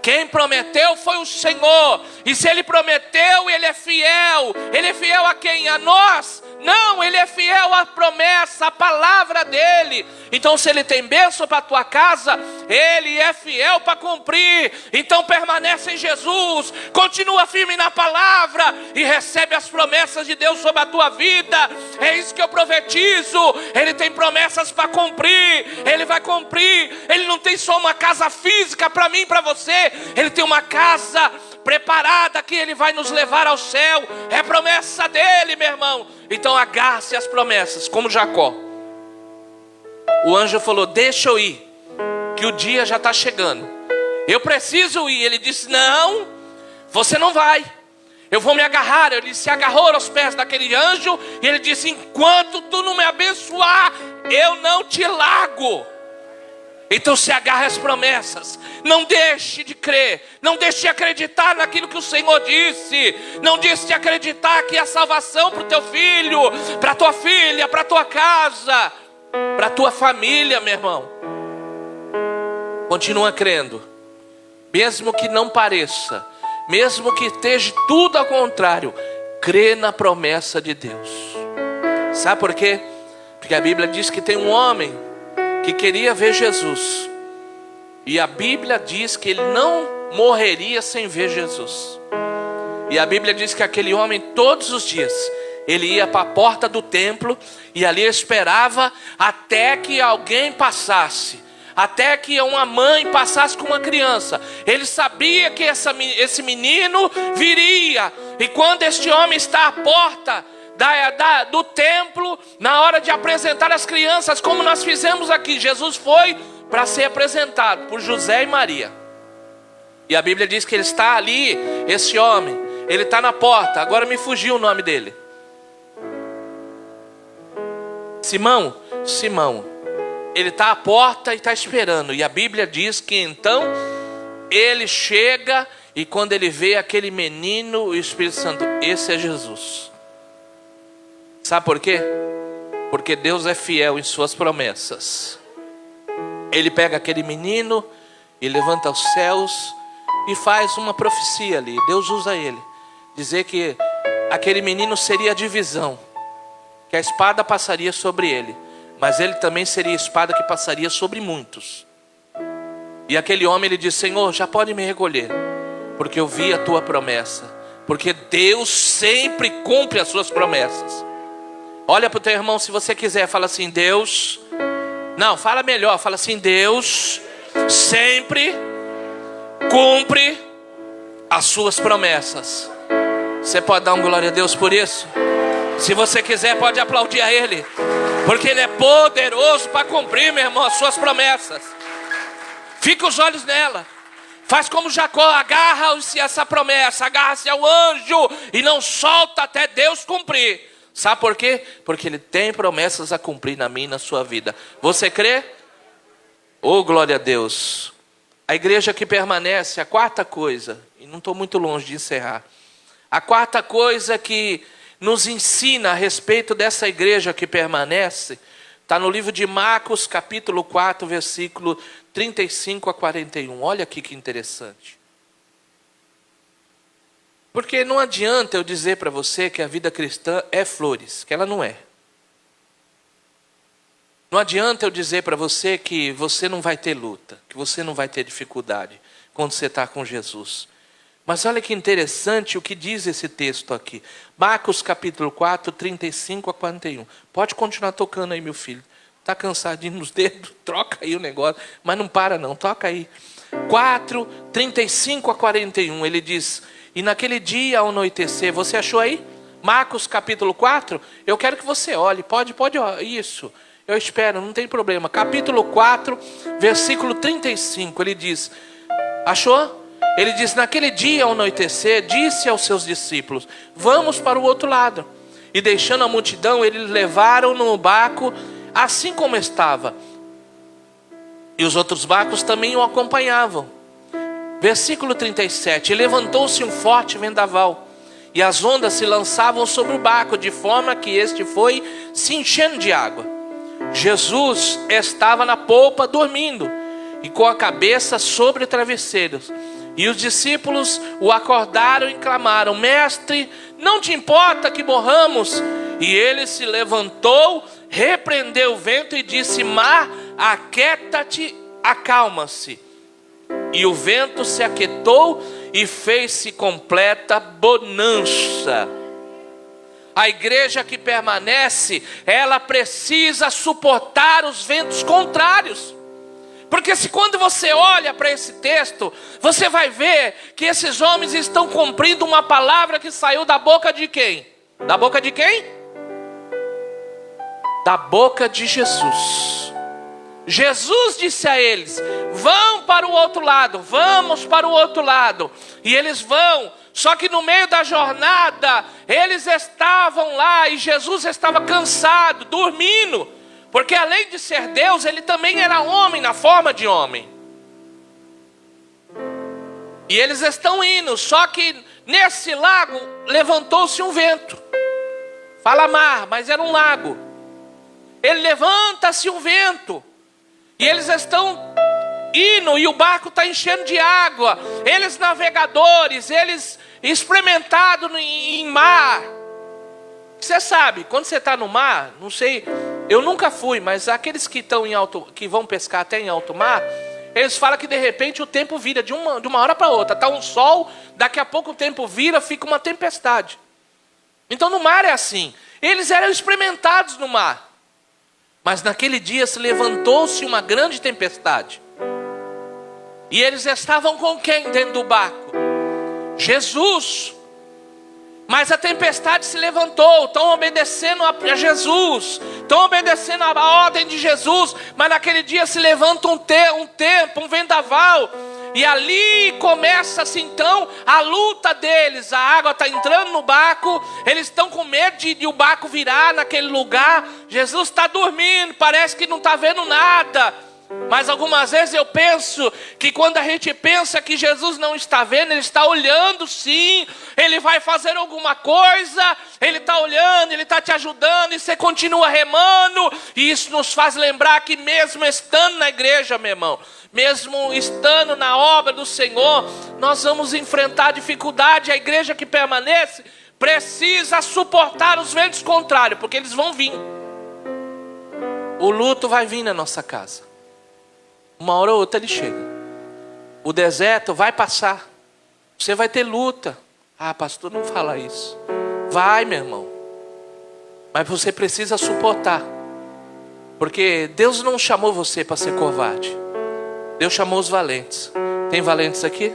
Quem prometeu foi o Senhor. E se Ele prometeu, Ele é fiel. Ele é fiel a quem? A nós? Não, Ele é fiel à promessa, à palavra dEle. Então se Ele tem bênção para a tua casa, Ele é fiel para cumprir. Então permanece em Jesus, continua firme na palavra e recebe as promessas de Deus sobre a tua vida. É isso que eu profetizo. Ele tem promessas para cumprir. Ele vai cumprir. Ele não tem só uma casa física para mim e para você. Ele tem uma casa preparada que Ele vai nos levar ao céu. É promessa dEle, meu irmão. Então agarre-se às promessas, como Jacó. O anjo falou: deixa eu ir, que o dia já está chegando. Eu preciso ir. Ele disse: não, você não vai. Eu vou me agarrar. Ele se agarrou aos pés daquele anjo e ele disse: enquanto tu não me abençoar, eu não te largo. Então se agarre às promessas. Não deixe de crer. Não deixe de acreditar naquilo que o Senhor disse. Não deixe de acreditar que a salvação para o teu filho, para a tua filha, para a tua casa, para a tua família, meu irmão. Continua crendo. Mesmo que não pareça, mesmo que esteja tudo ao contrário, crê na promessa de Deus. Sabe por quê? Porque a Bíblia diz que tem um homem que queria ver Jesus. E a Bíblia diz que ele não morreria sem ver Jesus. E a Bíblia diz que aquele homem, todos os dias, ele ia para a porta do templo e ali esperava até que alguém passasse. até que uma mãe passasse com uma criança. Ele sabia que esse menino viria. E quando este homem está à porta do templo, na hora de apresentar as crianças, como nós fizemos aqui, Jesus foi para ser apresentado por José e Maria. E a Bíblia diz que ele está ali, esse homem, ele está na porta. Agora me fugiu o nome dele. Simão. Ele está à porta e está esperando. E a Bíblia diz que então ele chega, e quando ele vê aquele menino, o Espírito Santo, esse é Jesus. Sabe por quê? Porque Deus é fiel em suas promessas. Ele pega aquele menino e levanta os céus e faz uma profecia ali. Deus usa ele. Dizer que aquele menino seria a divisão. Que a espada passaria sobre ele. Mas ele também seria a espada que passaria sobre muitos. E aquele homem, ele diz: Senhor, já pode me recolher, porque eu vi a tua promessa. Porque Deus sempre cumpre as suas promessas. Olha para o teu irmão, se você quiser, fala assim: Deus... Não, fala melhor, fala assim: Deus sempre cumpre as suas promessas. Você pode dar um glória a Deus por isso? Se você quiser, pode aplaudir a Ele, porque Ele é poderoso para cumprir, meu irmão, as suas promessas. Fica os olhos nela. Faz como Jacó, agarra-se a essa promessa, agarra-se ao anjo e não solta até Deus cumprir. Sabe por quê? Porque Ele tem promessas a cumprir na minha e na sua vida. Você crê? Oh, glória a Deus. A igreja que permanece, a quarta coisa, e não estou muito longe de encerrar. A quarta coisa que nos ensina a respeito dessa igreja que permanece, está no livro de Marcos, capítulo 4, versículo 35 a 41. Olha aqui que interessante. Porque não adianta eu dizer para você que a vida cristã é flores, que ela não é. Não adianta eu dizer para você que você não vai ter luta, que você não vai ter dificuldade quando você está com Jesus. Mas olha que interessante o que diz esse texto aqui. Marcos capítulo 4, 35 a 41. Pode continuar tocando aí, meu filho. Está cansadinho nos dedos? Troca aí o negócio. Mas não para não, toca aí. 4, 35 a 41. Ele diz: e naquele dia ao anoitecer, você achou aí? Marcos capítulo 4? Eu quero que você olhe. Pode, isso. Eu espero, não tem problema. Capítulo 4, versículo 35. Ele diz: achou? Ele diz: naquele dia ao anoitecer, disse aos seus discípulos: vamos para o outro lado. E deixando a multidão, eles levaram no barco assim como estava. E os outros barcos também o acompanhavam. Versículo 37. E levantou-se um forte vendaval, e as ondas se lançavam sobre o barco, de forma que este foi se enchendo de água. Jesus estava na polpa dormindo, e com a cabeça sobre travesseiros. E os discípulos o acordaram e clamaram: mestre, não te importa que morramos? E ele se levantou, repreendeu o vento e disse: mar, aquieta-te, acalma-se. E o vento se aquietou e fez-se completa bonança. A igreja que permanece, ela precisa suportar os ventos contrários. Porque se quando você olha para esse texto, você vai ver que esses homens estão cumprindo uma palavra que saiu da boca de quem? Da boca de quem? Da boca de Jesus. Jesus disse a eles: vão para o outro lado, vamos para o outro lado. E eles vão, só que no meio da jornada, eles estavam lá e Jesus estava cansado, dormindo. Porque além de ser Deus, ele também era homem, na forma de homem. E eles estão indo, só que nesse lago levantou-se um vento. Fala mar, mas era um lago. Ele levanta-se um vento. E eles estão indo e o barco está enchendo de água. Eles navegadores, eles experimentados em mar. Você sabe, quando você está no mar, não sei, eu nunca fui, mas aqueles que estão que vão pescar até em alto mar, eles falam que de repente o tempo vira de uma hora para outra. Está um sol, daqui a pouco o tempo vira, fica uma tempestade. Então no mar é assim. Eles eram experimentados no mar. Mas naquele dia se levantou-se uma grande tempestade. E eles estavam com quem dentro do barco? Jesus. Mas a tempestade se levantou, estão obedecendo a Jesus, estão obedecendo a ordem de Jesus, mas naquele dia se levanta um tempo, um vendaval, e ali começa-se então a luta deles. A água está entrando no barco, eles estão com medo de o barco virar naquele lugar. Jesus está dormindo, parece que não está vendo nada. Mas algumas vezes eu penso que quando a gente pensa que Jesus não está vendo, Ele está olhando sim, Ele vai fazer alguma coisa, Ele está olhando, Ele está te ajudando, e você continua remando, e isso nos faz lembrar que mesmo estando na igreja, meu irmão, mesmo estando na obra do Senhor, nós vamos enfrentar dificuldade. A igreja que permanece precisa suportar os ventos contrários, porque eles vão vir. O luto vai vir na nossa casa. Uma hora ou outra ele chega. O deserto vai passar. Você vai ter luta. Ah, pastor, não fala isso. Vai, meu irmão. Mas você precisa suportar. Porque Deus não chamou você para ser covarde. Deus chamou os valentes. Tem valentes aqui?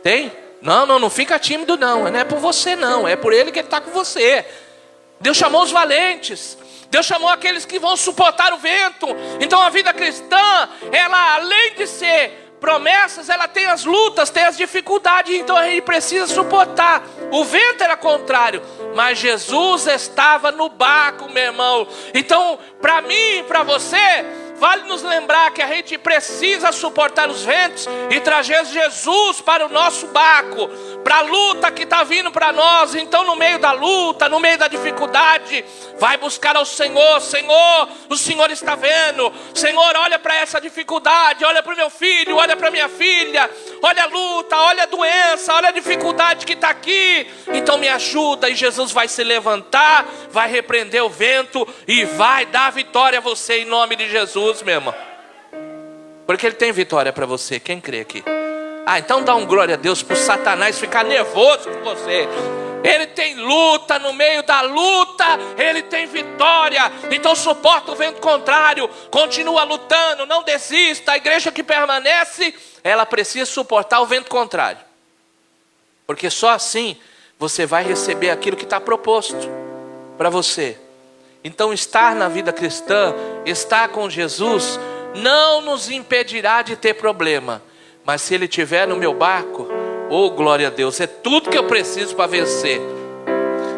Tem? Não fica tímido não. Não é por você não. É por Ele que Ele está com você. Deus chamou os valentes. Deus chamou aqueles que vão suportar o vento. Então a vida cristã, ela além de ser promessas, ela tem as lutas, tem as dificuldades. Então a gente precisa suportar. O vento era contrário, mas Jesus estava no barco, meu irmão. Então para mim e para você, vale nos lembrar que a gente precisa suportar os ventos e trazer Jesus para o nosso barco, para a luta que está vindo para nós. Então no meio da luta, no meio da dificuldade, vai buscar ao Senhor. Senhor, o Senhor está vendo. Senhor, olha para essa dificuldade, olha para o meu filho, olha para minha filha, olha a luta, olha a doença, olha a dificuldade que está aqui. Então me ajuda. E Jesus vai se levantar, vai repreender o vento e vai dar vitória a você em nome de Jesus, meu irmão. Porque Ele tem vitória para você. Quem crê aqui? Ah, então dá um glória a Deus para o Satanás ficar nervoso com você. Ele tem luta, no meio da luta Ele tem vitória. Então suporta o vento contrário, continua lutando, não desista. A igreja que permanece, ela precisa suportar o vento contrário, porque só assim você vai receber aquilo que está proposto para você. Então estar na vida cristã, estar com Jesus, não nos impedirá de ter problema. Mas se Ele estiver no meu barco, oh glória a Deus, é tudo que eu preciso para vencer.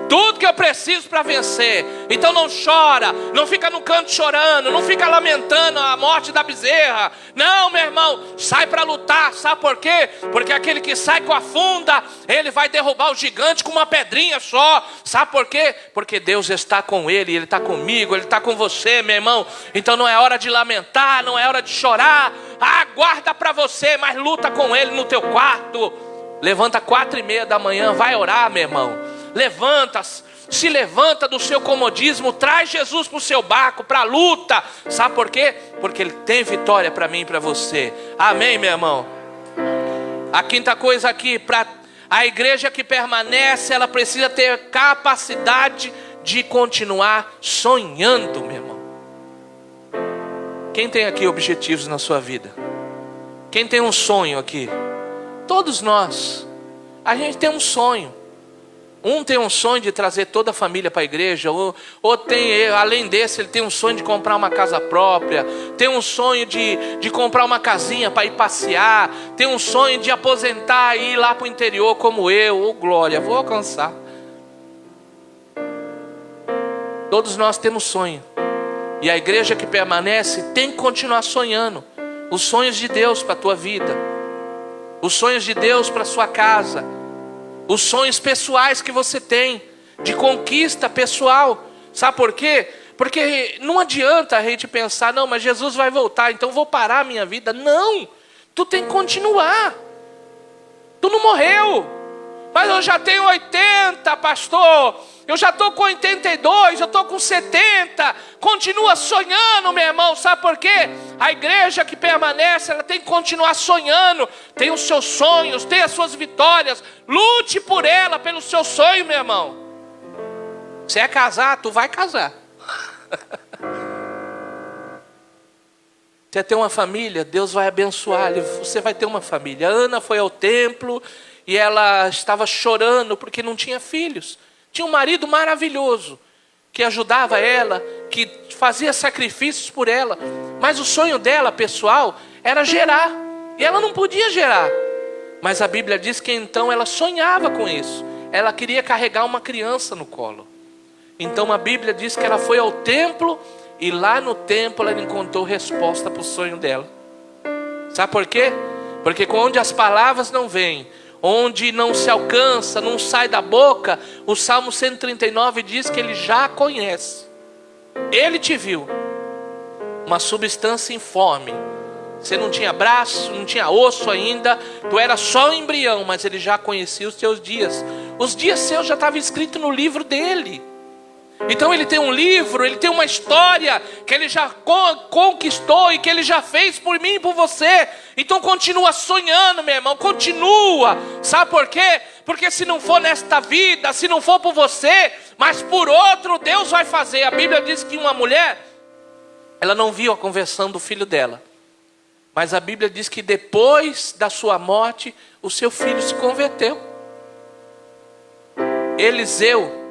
Tudo que eu preciso para vencer. Então não chora, não fica no canto chorando, não fica lamentando a morte da bezerra. Não, meu irmão, sai para lutar. Sabe por quê? Porque aquele que sai com a funda, ele vai derrubar o gigante com uma pedrinha só. Sabe por quê? Porque Deus está com ele, Ele está comigo, Ele está com você, meu irmão. Então não é hora de lamentar, não é hora de chorar. Aguarda para você, mas luta com Ele no teu quarto. Levanta 4:30 da manhã, vai orar, meu irmão. Levanta, se levanta do seu comodismo, traz Jesus para o seu barco, para a luta. Sabe por quê? Porque Ele tem vitória para mim e para você. Amém, meu irmão? A quinta coisa aqui, para a igreja que permanece, ela precisa ter capacidade de continuar sonhando, meu irmão. Quem tem aqui objetivos na sua vida? Quem tem um sonho aqui? Todos nós. A gente tem um sonho. Um tem um sonho de trazer toda a família para a igreja, ou tem, além desse, ele tem um sonho de comprar uma casa própria, tem um sonho de comprar uma casinha para ir passear, tem um sonho de aposentar e ir lá para o interior como eu. Oh glória, vou alcançar. Todos nós temos sonho, e a igreja que permanece tem que continuar sonhando os sonhos de Deus para a tua vida, os sonhos de Deus para a sua casa, os sonhos pessoais que você tem, de conquista pessoal. Sabe por quê? Porque não adianta a gente pensar, não, mas Jesus vai voltar, então vou parar a minha vida. Não, tu tem que continuar. Tu não morreu. Mas eu já tenho 80, pastor. Eu já estou com 82, eu estou com 70. Continua sonhando, meu irmão. Sabe por quê? A igreja que permanece, ela tem que continuar sonhando. Tem os seus sonhos, tem as suas vitórias. Lute por ela, pelo seu sonho, meu irmão. Se é casar, tu vai casar. quer ter uma família, Deus vai abençoar, você vai ter uma família. A Ana foi ao templo e ela estava chorando porque não tinha filhos. Tinha um marido maravilhoso, que ajudava ela, que fazia sacrifícios por ela. Mas o sonho dela, pessoal, era gerar. E ela não podia gerar. Mas a Bíblia diz que então ela sonhava com isso. Ela queria carregar uma criança no colo. Então a Bíblia diz que ela foi ao templo e lá no templo ela encontrou resposta para o sonho dela. Sabe por quê? Porque onde as palavras não vêm, onde não se alcança, não sai da boca, o Salmo 139 diz que ele já conhece. Ele te viu. Uma substância informe. Você não tinha braço, não tinha osso ainda, tu era só um embrião, mas ele já conhecia os teus dias. Os dias seus já estavam escritos no livro dele. Então ele tem um livro, ele tem uma história que ele já conquistou e que ele já fez por mim e por você. Então continua sonhando, meu irmão, continua. Sabe por quê? Porque se não for nesta vida, se não for por você, mas por outro, Deus vai fazer. A Bíblia diz que uma mulher, ela não viu a conversão do filho dela. Mas a Bíblia diz que depois da sua morte, o seu filho se converteu. Eliseu,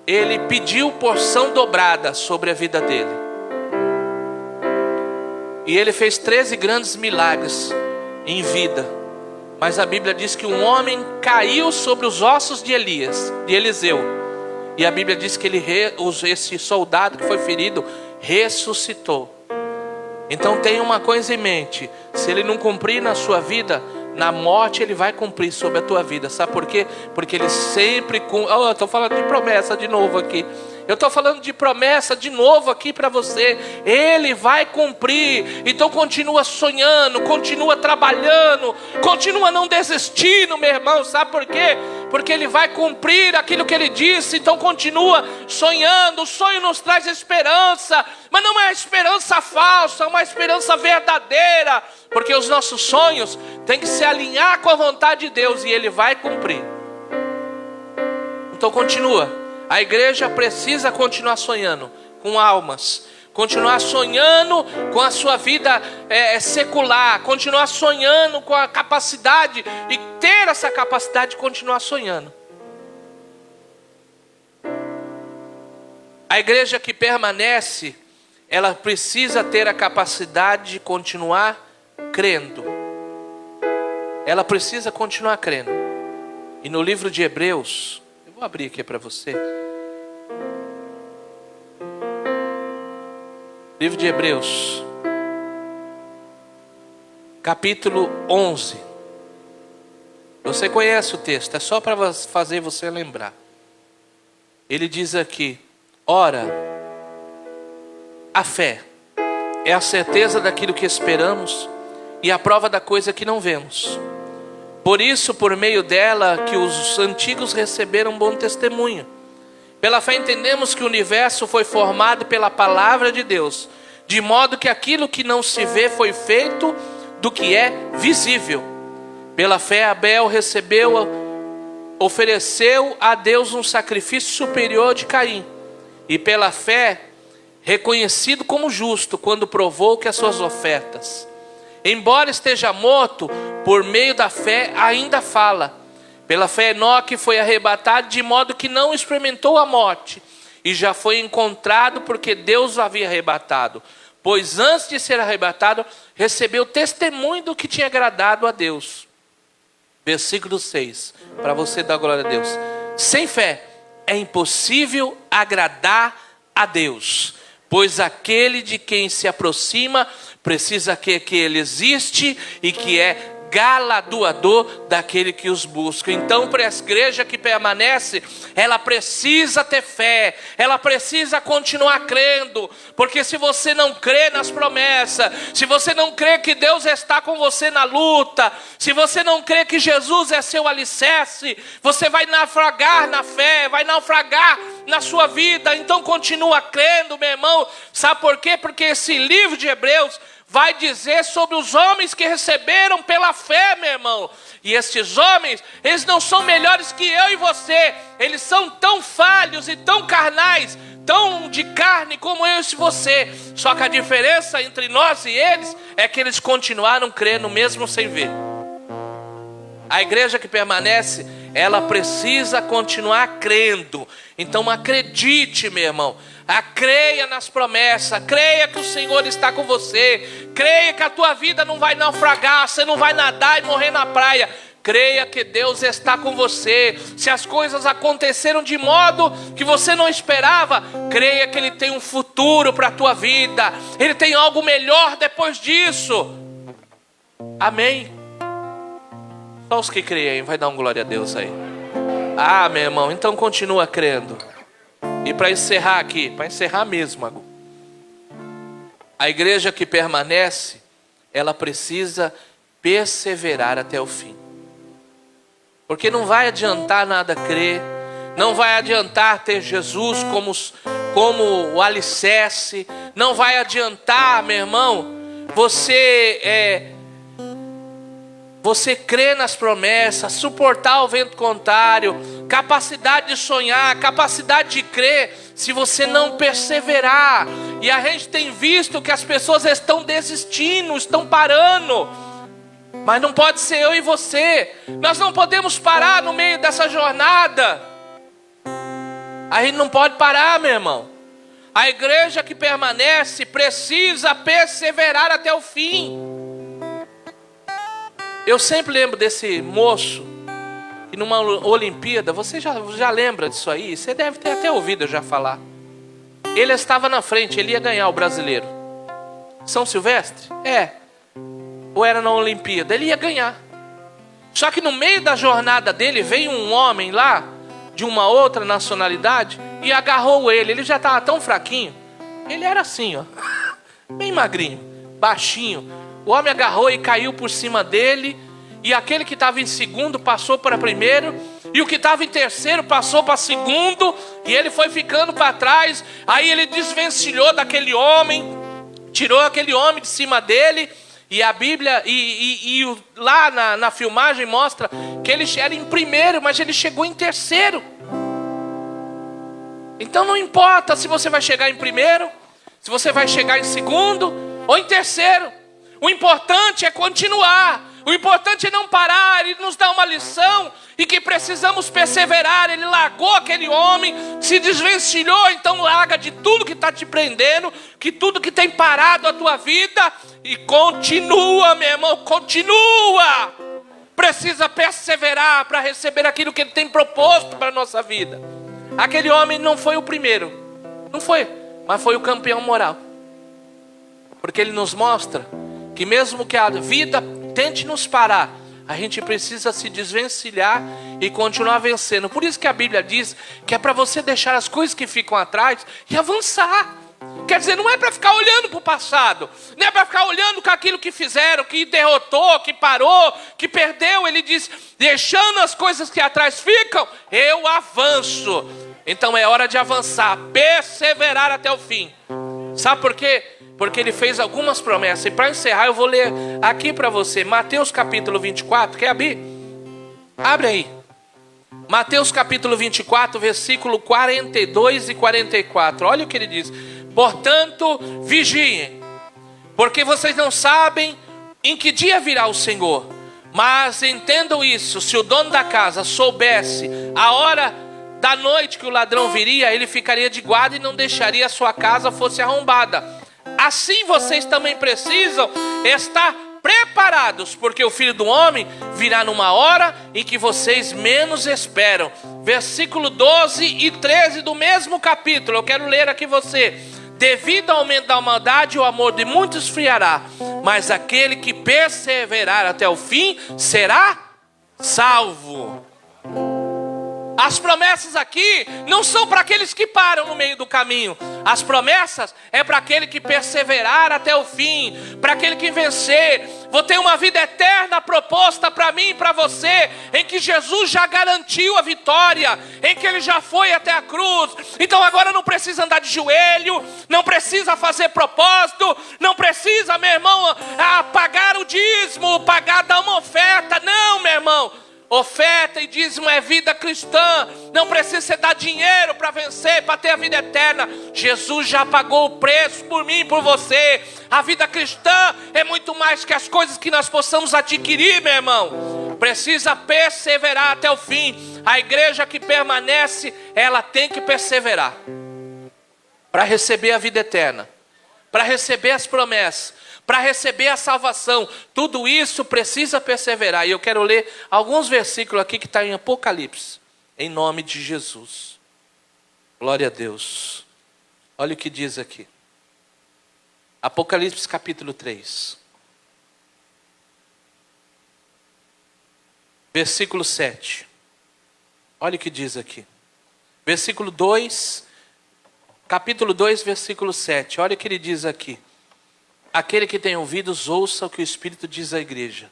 ele pediu porção dobrada sobre a vida dele. E ele fez 13 grandes milagres em vida. Mas a Bíblia diz que um homem caiu sobre os ossos de Eliseu. E a Bíblia diz que esse soldado que foi ferido ressuscitou. Então tenha uma coisa em mente: se ele não cumprir na sua vida, na morte ele vai cumprir sobre a tua vida. Sabe por quê? Porque ele sempre eu estou falando de promessa de novo aqui. Eu estou falando de promessa de novo aqui para você. Ele vai cumprir. Então continua sonhando, continua trabalhando, continua não desistindo, meu irmão. Sabe por quê? Porque ele vai cumprir aquilo que ele disse. Então continua sonhando. O sonho nos traz esperança, mas não é esperança falsa, é uma esperança verdadeira. Porque os nossos sonhos têm que se alinhar com a vontade de Deus e ele vai cumprir. Então continua. A igreja precisa continuar sonhando com almas, continuar sonhando com a sua vida secular, continuar sonhando com a capacidade e ter essa capacidade de continuar sonhando. A igreja que permanece, ela precisa ter a capacidade de continuar crendo. Ela precisa continuar crendo. E no livro de Hebreus, eu vou abrir aqui para você. Livro de Hebreus, capítulo 11. Você conhece o texto, é só para fazer você lembrar. Ele diz aqui: ora, a fé é a certeza daquilo que esperamos e a prova da coisa que não vemos. Por isso, por meio dela, que os antigos receberam bom testemunho. Pela fé entendemos que o universo foi formado pela palavra de Deus, de modo que aquilo que não se vê foi feito do que é visível. Pela fé Abel ofereceu a Deus um sacrifício superior de Caim. E pela fé, reconhecido como justo, quando provou que as suas ofertas, embora esteja morto, por meio da fé ainda fala. Pela fé Enoque foi arrebatado de modo que não experimentou a morte, e já foi encontrado porque Deus o havia arrebatado. Pois antes de ser arrebatado, recebeu testemunho do que tinha agradado a Deus. Versículo 6, para você dar glória a Deus. Sem fé é impossível agradar a Deus, pois aquele de quem se aproxima precisa que ele existe e que é galardoador daquele que os busca. Então, para essa igreja que permanece, ela precisa ter fé, ela precisa continuar crendo, porque se você não crê nas promessas, se você não crê que Deus está com você na luta, se você não crê que Jesus é seu alicerce, você vai naufragar na fé, vai naufragar na sua vida. Então continua crendo, meu irmão. Sabe por quê? Porque esse livro de Hebreus vai dizer sobre os homens que receberam pela fé, meu irmão. E estes homens, eles não são melhores que eu e você. Eles são tão falhos e tão carnais, tão de carne como eu e você. Só que a diferença entre nós e eles é que eles continuaram crendo mesmo sem ver. A igreja que permanece, ela precisa continuar crendo. Então acredite, meu irmão. Creia nas promessas. Creia que o Senhor está com você. Creia que a tua vida não vai naufragar. Você não vai nadar e morrer na praia. Creia que Deus está com você. Se as coisas aconteceram de modo que você não esperava, creia que Ele tem um futuro para a tua vida. Ele tem algo melhor depois disso. Amém? Só os que creem, vai dar um glória a Deus aí. Meu irmão, então continua crendo. E para encerrar aqui, para encerrar mesmo, a igreja que permanece, ela precisa perseverar até o fim. Porque não vai adiantar nada crer, não vai adiantar ter Jesus como o alicerce, não vai adiantar, meu irmão, você crer nas promessas, suportar o vento contrário, capacidade de sonhar, capacidade de crer, se você não perseverar. E a gente tem visto que as pessoas estão desistindo, estão parando. Mas não pode ser eu e você. Nós não podemos parar no meio dessa jornada. A gente não pode parar, meu irmão. A igreja que permanece precisa perseverar até o fim. Eu sempre lembro desse moço que numa Olimpíada, você já lembra disso aí? Você deve ter até ouvido eu já falar. Ele estava na frente, ele ia ganhar o brasileiro. São Silvestre? Ou era na Olimpíada? Ele ia ganhar. Só que no meio da jornada dele, veio um homem lá, de uma outra nacionalidade, e agarrou ele. Ele já estava tão fraquinho. Ele era assim, ó, bem magrinho, baixinho. O homem agarrou e caiu por cima dele. E aquele que estava em segundo passou para primeiro. E o que estava em terceiro passou para segundo. E ele foi ficando para trás. Aí ele desvencilhou daquele homem, tirou aquele homem de cima dele. E a Bíblia, lá na filmagem mostra que ele era em primeiro, mas ele chegou em terceiro. Então não importa se você vai chegar em primeiro, se você vai chegar em segundo ou em terceiro. O importante é continuar. O importante é não parar. Ele nos dá uma lição e que precisamos perseverar. Ele largou aquele homem, se desvencilhou. Então larga de tudo que está te prendendo, que tudo que tem parado a tua vida, e continua, meu irmão, continua. Precisa perseverar para receber aquilo que Ele tem proposto para a nossa vida. Aquele homem não foi o primeiro, não foi, mas foi o campeão moral. Porque ele nos mostra que mesmo que a vida tente nos parar, a gente precisa se desvencilhar e continuar vencendo. Por isso que a Bíblia diz que é para você deixar as coisas que ficam atrás e avançar. Quer dizer, não é para ficar olhando para o passado, não é para ficar olhando com aquilo que fizeram, que derrotou, que parou, que perdeu. Ele diz, deixando as coisas que atrás ficam, eu avanço. Então é hora de avançar, perseverar até o fim. Sabe por quê? Porque Ele fez algumas promessas. E para encerrar eu vou ler aqui para você, Mateus capítulo 24, quer abrir? Abre aí. Mateus capítulo 24, versículo 42 e 44. Olha o que ele diz. Portanto, vigiem, porque vocês não sabem em que dia virá o Senhor. Mas entendam isso, se o dono da casa soubesse a hora da noite que o ladrão viria, ele ficaria de guarda e não deixaria a sua casa fosse arrombada. Assim vocês também precisam estar preparados, porque o Filho do Homem virá numa hora em que vocês menos esperam. Versículo 12 e 13 do mesmo capítulo, eu quero ler aqui você. Devido ao aumento da maldade, o amor de muitos esfriará, mas aquele que perseverar até o fim será salvo. As promessas aqui não são para aqueles que param no meio do caminho. As promessas é para aquele que perseverar até o fim, para aquele que vencer. Vou ter uma vida eterna proposta para mim e para você, em que Jesus já garantiu a vitória, em que Ele já foi até a cruz. Então agora não precisa andar de joelho, não precisa fazer propósito, não precisa, meu irmão, pagar o dízimo, dar uma oferta. Não, meu irmão. Oferta e dízimo é vida cristã. Não precisa você dar dinheiro para vencer, para ter a vida eterna. Jesus já pagou o preço por mim e por você. A vida cristã é muito mais que as coisas que nós possamos adquirir, meu irmão. Precisa perseverar até o fim. A igreja que permanece, ela tem que perseverar para receber a vida eterna, para receber as promessas, para receber a salvação. Tudo isso precisa perseverar. E eu quero ler alguns versículos aqui que está em Apocalipse, em nome de Jesus. Glória a Deus. Olha o que diz aqui. Apocalipse capítulo 3. Versículo 7. Olha o que diz aqui. Versículo 2. Capítulo 2, versículo 7. Olha o que ele diz aqui. Aquele que tem ouvidos, ouça o que o Espírito diz à igreja.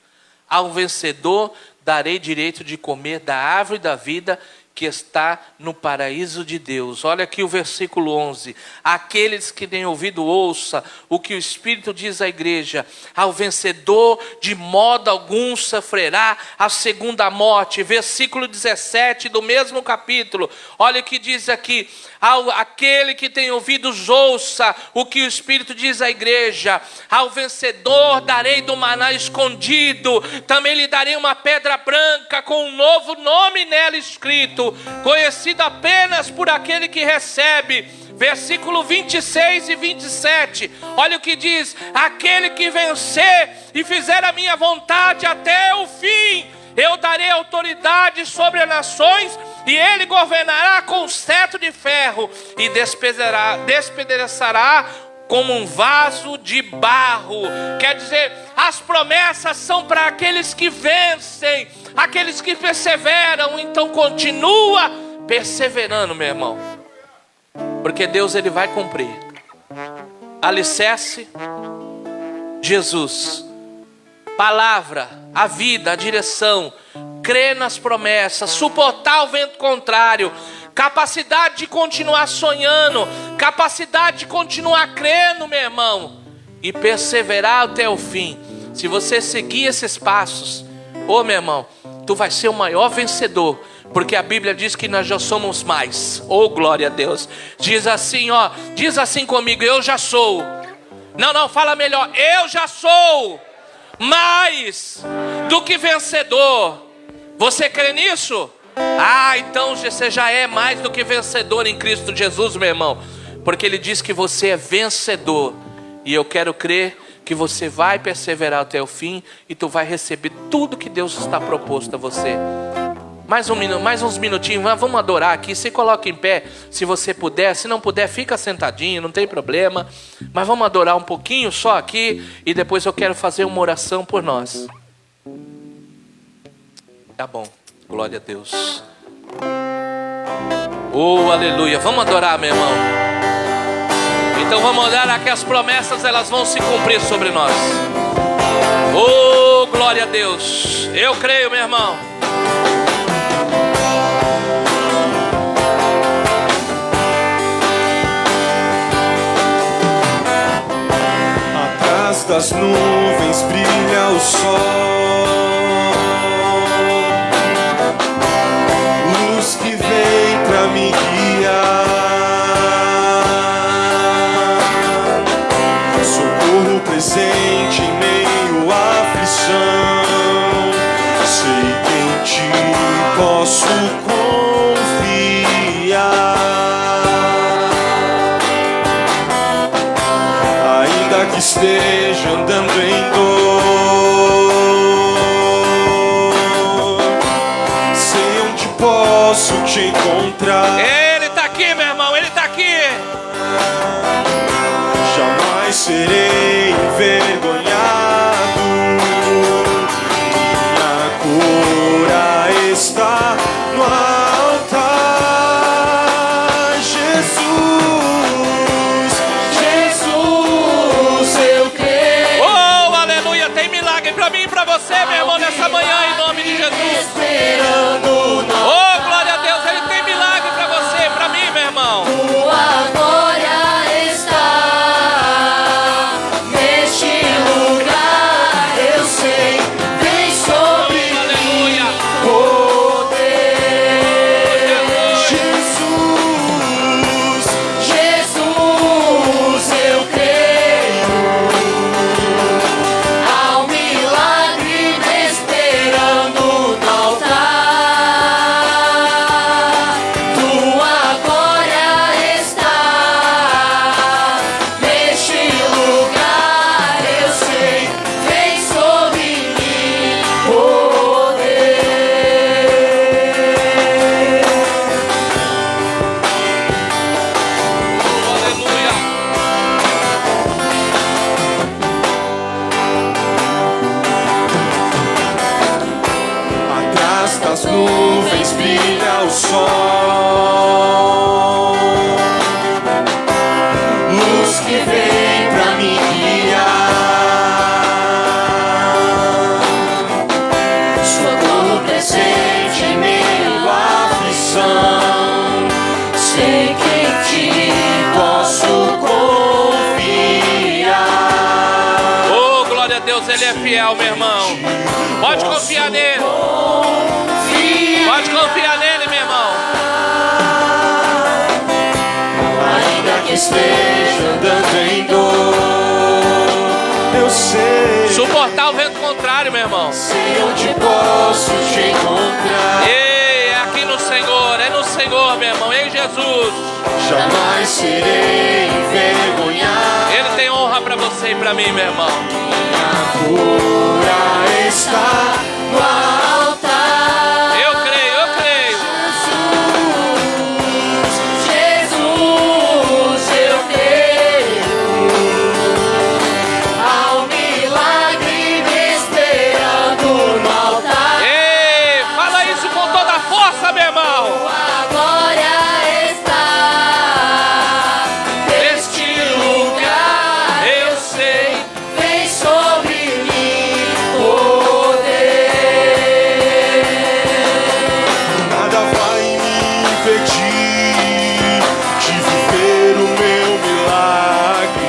Ao vencedor darei direito de comer da árvore da vida que está no paraíso de Deus. Olha aqui o versículo 11. Aqueles que têm ouvido, ouça o que o Espírito diz à igreja. Ao vencedor, de modo algum sofrerá a segunda morte. Versículo 17 do mesmo capítulo. Olha o que diz aqui. Aquele que tem ouvidos, ouça o que o Espírito diz à igreja. Ao vencedor darei do maná escondido. Também lhe darei uma pedra branca com um novo nome nela escrito, conhecido apenas por aquele que recebe. Versículo 26 e 27. Olha o que diz. Aquele que vencer e fizer a minha vontade até o fim, eu darei autoridade sobre as nações, e ele governará com cetro de ferro, e despedaçará como um vaso de barro. Quer dizer, as promessas são para aqueles que vencem, aqueles que perseveram. Então continua perseverando, meu irmão, porque Deus, ele vai cumprir. Alicerce, Jesus. Palavra, a vida, a direção, crer nas promessas, suportar o vento contrário, capacidade de continuar sonhando, capacidade de continuar crendo, meu irmão, e perseverar até o fim. Se você seguir esses passos, meu irmão, tu vai ser o maior vencedor, porque a Bíblia diz que nós já somos mais. Glória a Deus. Diz assim, diz assim comigo: eu já sou. Não, fala melhor: eu já sou mais do que vencedor. Você crê nisso? Então você já é mais do que vencedor em Cristo Jesus, meu irmão, porque Ele diz que você é vencedor. E eu quero crer que você vai perseverar até o fim, e tu vai receber tudo que Deus está proposto a você. Mais uns minutinhos, vamos adorar aqui. Se coloca em pé, se você puder. Se não puder, fica sentadinho, não tem problema. Mas vamos adorar um pouquinho só aqui, e depois eu quero fazer uma oração por nós. Tá bom, glória a Deus. Aleluia. Vamos adorar, meu irmão. Então vamos orar que as promessas, elas vão se cumprir sobre nós. Glória a Deus. Eu creio, meu irmão. Atrás das nuvens brilha o sol, luz que vem pra me guiar. Socorro presente em meio à aflição. Sei que em ti posso confiar. Ainda que esteja andando em dor, sei onde posso te encontrar. Ele está aqui, meu irmão, Ele está aqui. Jamais serei envergonhado. Minha cura está no altar. Jesus, Jesus, eu creio. Aleluia, tem milagre para mim e para você, meu irmão, nessa manhã, em nome de Jesus. Glória a Deus, Ele tem milagre para você, para mim, meu irmão. Tua glória está neste lugar, eu sei, vem sobre mim. Aleluia. nas nuvens brilha o sol. Luz que vem pra me guiar. Socorro presente em meio à aflição. Sei que em ti posso confiar. Oh, glória a Deus, Ele é fiel, meu irmão. Pode confiar nele. Pode confiar nele, meu irmão. Ainda que esteja andando em dor, eu sei. Suportar o vento contrário, meu irmão. Sei onde posso te encontrar. Ei, é aqui no Senhor, é no Senhor, meu irmão, em Jesus. Jamais serei envergonhado. Ele tem honra pra você e pra mim, meu irmão. Minha cura está no altar. Eu creio, eu creio. Jesus, eu creio. Há um milagre me esperando no altar. Ei, fala isso com toda a força, meu irmão. A glória está neste lugar. Eu sei. Vem sobre mim poder. Nada vai me impedir de viver o meu milagre.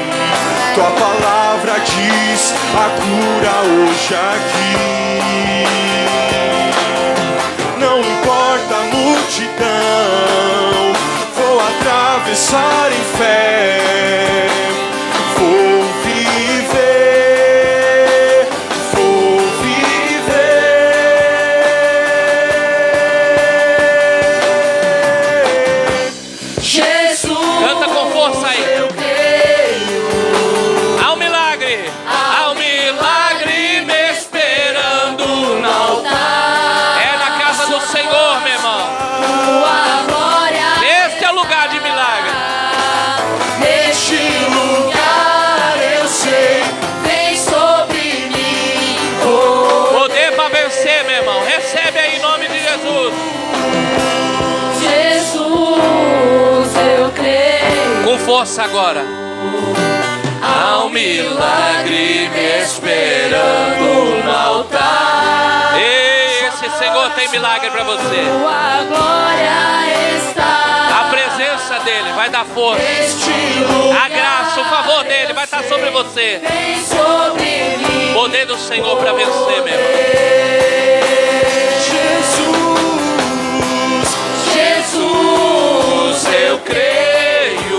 Tua palavra diz a cura hoje aqui. Não importa a multidão, vou atravessar em fé. Vou viver, vou viver. Jesus, Canta com força aí. eu creio. Há um milagre me esperando no altar. É na casa do Senhor, meu irmão. Tua glória Este é o lugar de milagre. neste lugar, eu sei. Vem sobre mim Poder para vencer, meu irmão. Recebe aí em nome de Jesus. Jesus, eu creio. Com força agora. Há um milagre me esperando no altar. Ei, esse Senhor tem milagre para você. Tua glória está A presença dele vai dar força. neste lugar. A graça, o favor dele vai estar sobre você. Vem sobre mim. Poder do Senhor para vencer, meu irmão. Jesus, Eu creio.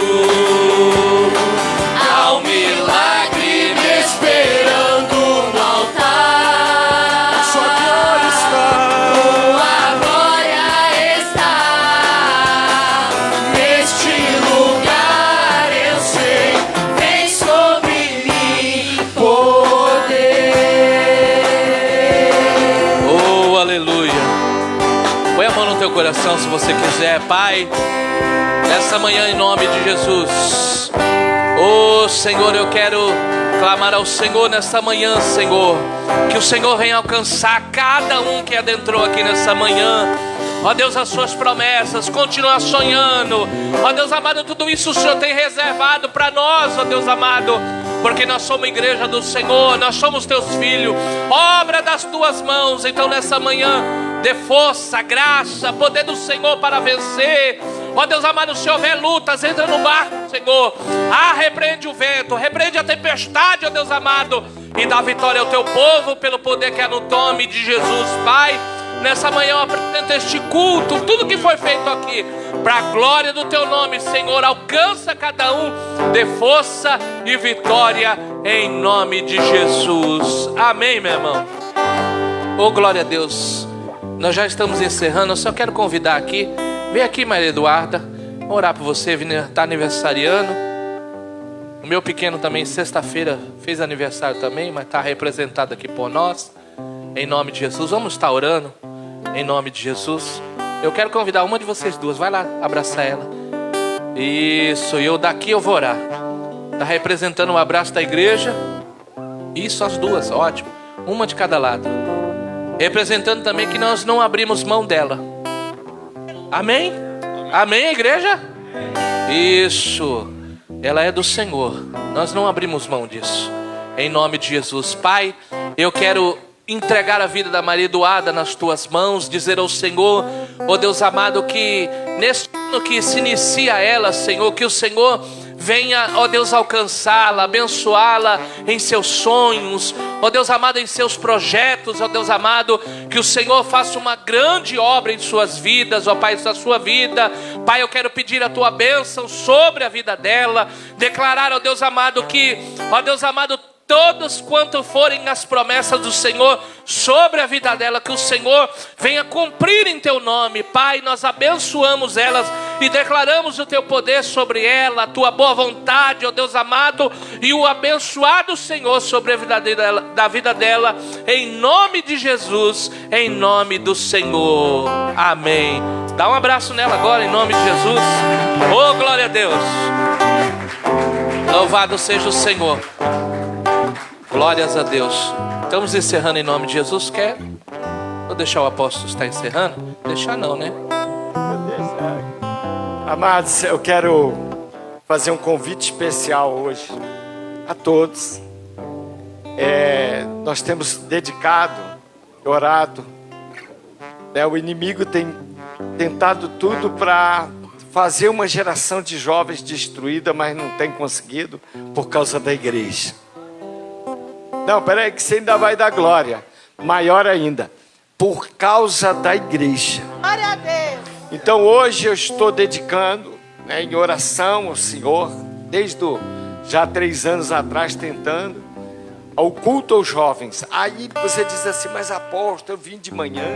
há um milagre me esperando no altar. Sua glória está. Tua glória está neste lugar, eu sei. Vem sobre mim poder. Oh, aleluia. Põe a mão no teu coração se você quiser. Pai, nessa manhã em nome de Jesus. Oh, Senhor, eu quero clamar ao Senhor nessa manhã, Senhor. Que o Senhor venha alcançar cada um que adentrou aqui nessa manhã. Ó Deus, as suas promessas, continua sonhando. Ó Deus amado, tudo isso o Senhor tem reservado para nós, ó Deus amado. Porque nós somos igreja do Senhor, nós somos teus filhos, obra das tuas mãos. Então nessa manhã, dê força, graça, poder do Senhor para vencer. Ó Deus amado, se houver lutas, entra no barco, Senhor. Repreende o vento, repreende a tempestade, ó Deus amado, e dá vitória ao teu povo pelo poder que é no nome de Jesus, Pai. Nessa manhã eu apresento este culto, tudo que foi feito aqui, para a glória do teu nome, Senhor. Alcança cada um, dê força e vitória em nome de Jesus. Amém, meu irmão. Oh, glória a Deus. Nós já estamos encerrando. Eu só quero convidar aqui. Vem aqui, Maria Eduarda. Vou orar por você. Está aniversariando. O meu pequeno também, sexta-feira, fez aniversário também, mas está representado aqui por nós. Em nome de Jesus. Vamos estar orando. Em nome de Jesus. Eu quero convidar uma de vocês duas. Vai lá abraçar ela. Isso. E eu daqui eu vou orar. Está representando um abraço da igreja. Isso, as duas. Ótimo. Uma de cada lado. representando também que nós não abrimos mão dela. Amém? Amém, igreja? Isso. Ela é do Senhor. Nós não abrimos mão disso. Em nome de Jesus. Pai, eu quero entregar a vida da Maria Eduarda nas tuas mãos, dizer ao Senhor, ó Deus amado, que neste ano que se inicia ela, Senhor, que o Senhor venha, ó Deus, alcançá-la, abençoá-la em seus sonhos, ó Deus amado, em seus projetos, ó Deus amado, que o Senhor faça uma grande obra em suas vidas, ó Pai, na sua vida. Pai, eu quero pedir a tua bênção sobre a vida dela, declarar, ó Deus amado, que, ó Deus amado, todos quanto forem as promessas do Senhor sobre a vida dela, que o Senhor venha cumprir em teu nome. Pai, nós abençoamos elas e declaramos o teu poder sobre ela, a tua boa vontade, ó Deus amado, e o abençoado Senhor sobre a vida dela, em nome de Jesus, em nome do Senhor. Amém. Dá um abraço nela agora, em nome de Jesus. Oh, glória a Deus. Louvado seja o Senhor. Glórias a Deus. Estamos encerrando em nome de Jesus. Quer? Vou deixar o apóstolo estar encerrando? Deixar não, né? Amados, eu quero fazer um convite especial hoje a todos. Nós temos dedicado, orado, né? O inimigo tem tentado tudo para fazer uma geração de jovens destruída, mas não tem conseguido por causa da igreja. Não, peraí, que você ainda vai dar glória. Maior ainda, por causa da igreja. Glória a Deus. Então hoje eu estou dedicando, né, em oração ao Senhor, desde já 3 anos atrás, tentando, ao culto aos jovens. Aí você diz assim, mas apóstolo, eu vim de manhã,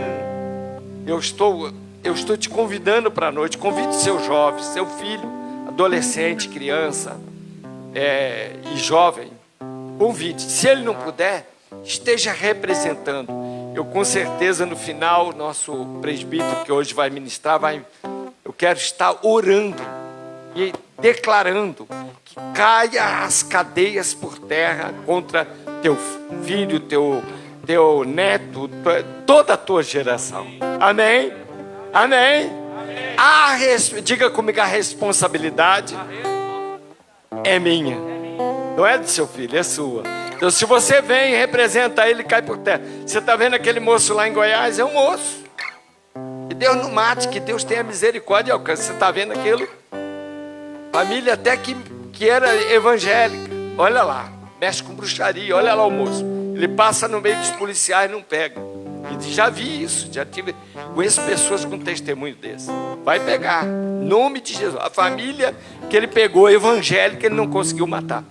eu estou te convidando para a noite. Convide seu jovem, seu filho, adolescente, criança e jovem. Convide. Se ele não puder, esteja representando. Eu com certeza no final, nosso presbítero que hoje vai ministrar, eu quero estar orando e declarando que caia as cadeias por terra contra teu filho, teu neto, toda a tua geração. Amém? Amém? Diga comigo, a responsabilidade é minha. Não é do seu filho, é sua. Então se você vem e representa ele, cai por terra. Você está vendo aquele moço lá em Goiás? É um moço. Que Deus não mate, que Deus tenha misericórdia e alcance. Você está vendo aquilo? Família até que era evangélica. Olha lá, mexe com bruxaria, olha lá o moço. Ele passa no meio dos policiais e não pega. E já vi isso, conheço pessoas com testemunho desse. Vai pegar, em nome de Jesus. A família que ele pegou, evangélica, ele não conseguiu matar.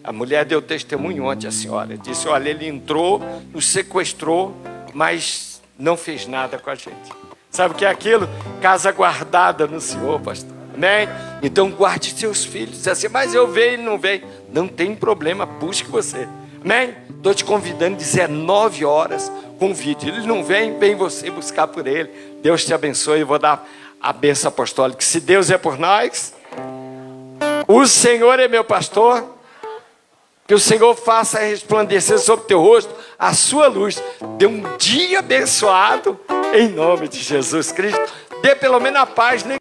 A mulher deu testemunho ontem, a senhora. Disse, olha, ele entrou, nos sequestrou, mas não fez nada com a gente. Sabe o que é aquilo? Casa guardada no Senhor, pastor. Amém? Então guarde seus filhos. Diz assim, mas eu vejo, ele não veio. Não tem problema, busque você. Amém? Estou te convidando, 19 horas, convide. Ele não vem, vem você buscar por ele. Deus te abençoe. Eu vou dar a bênção apostólica. Se Deus é por nós, o Senhor é meu pastor. Que o Senhor faça resplandecer sobre o teu rosto a sua luz. Dê um dia abençoado em nome de Jesus Cristo. Dê pelo menos a paz, né?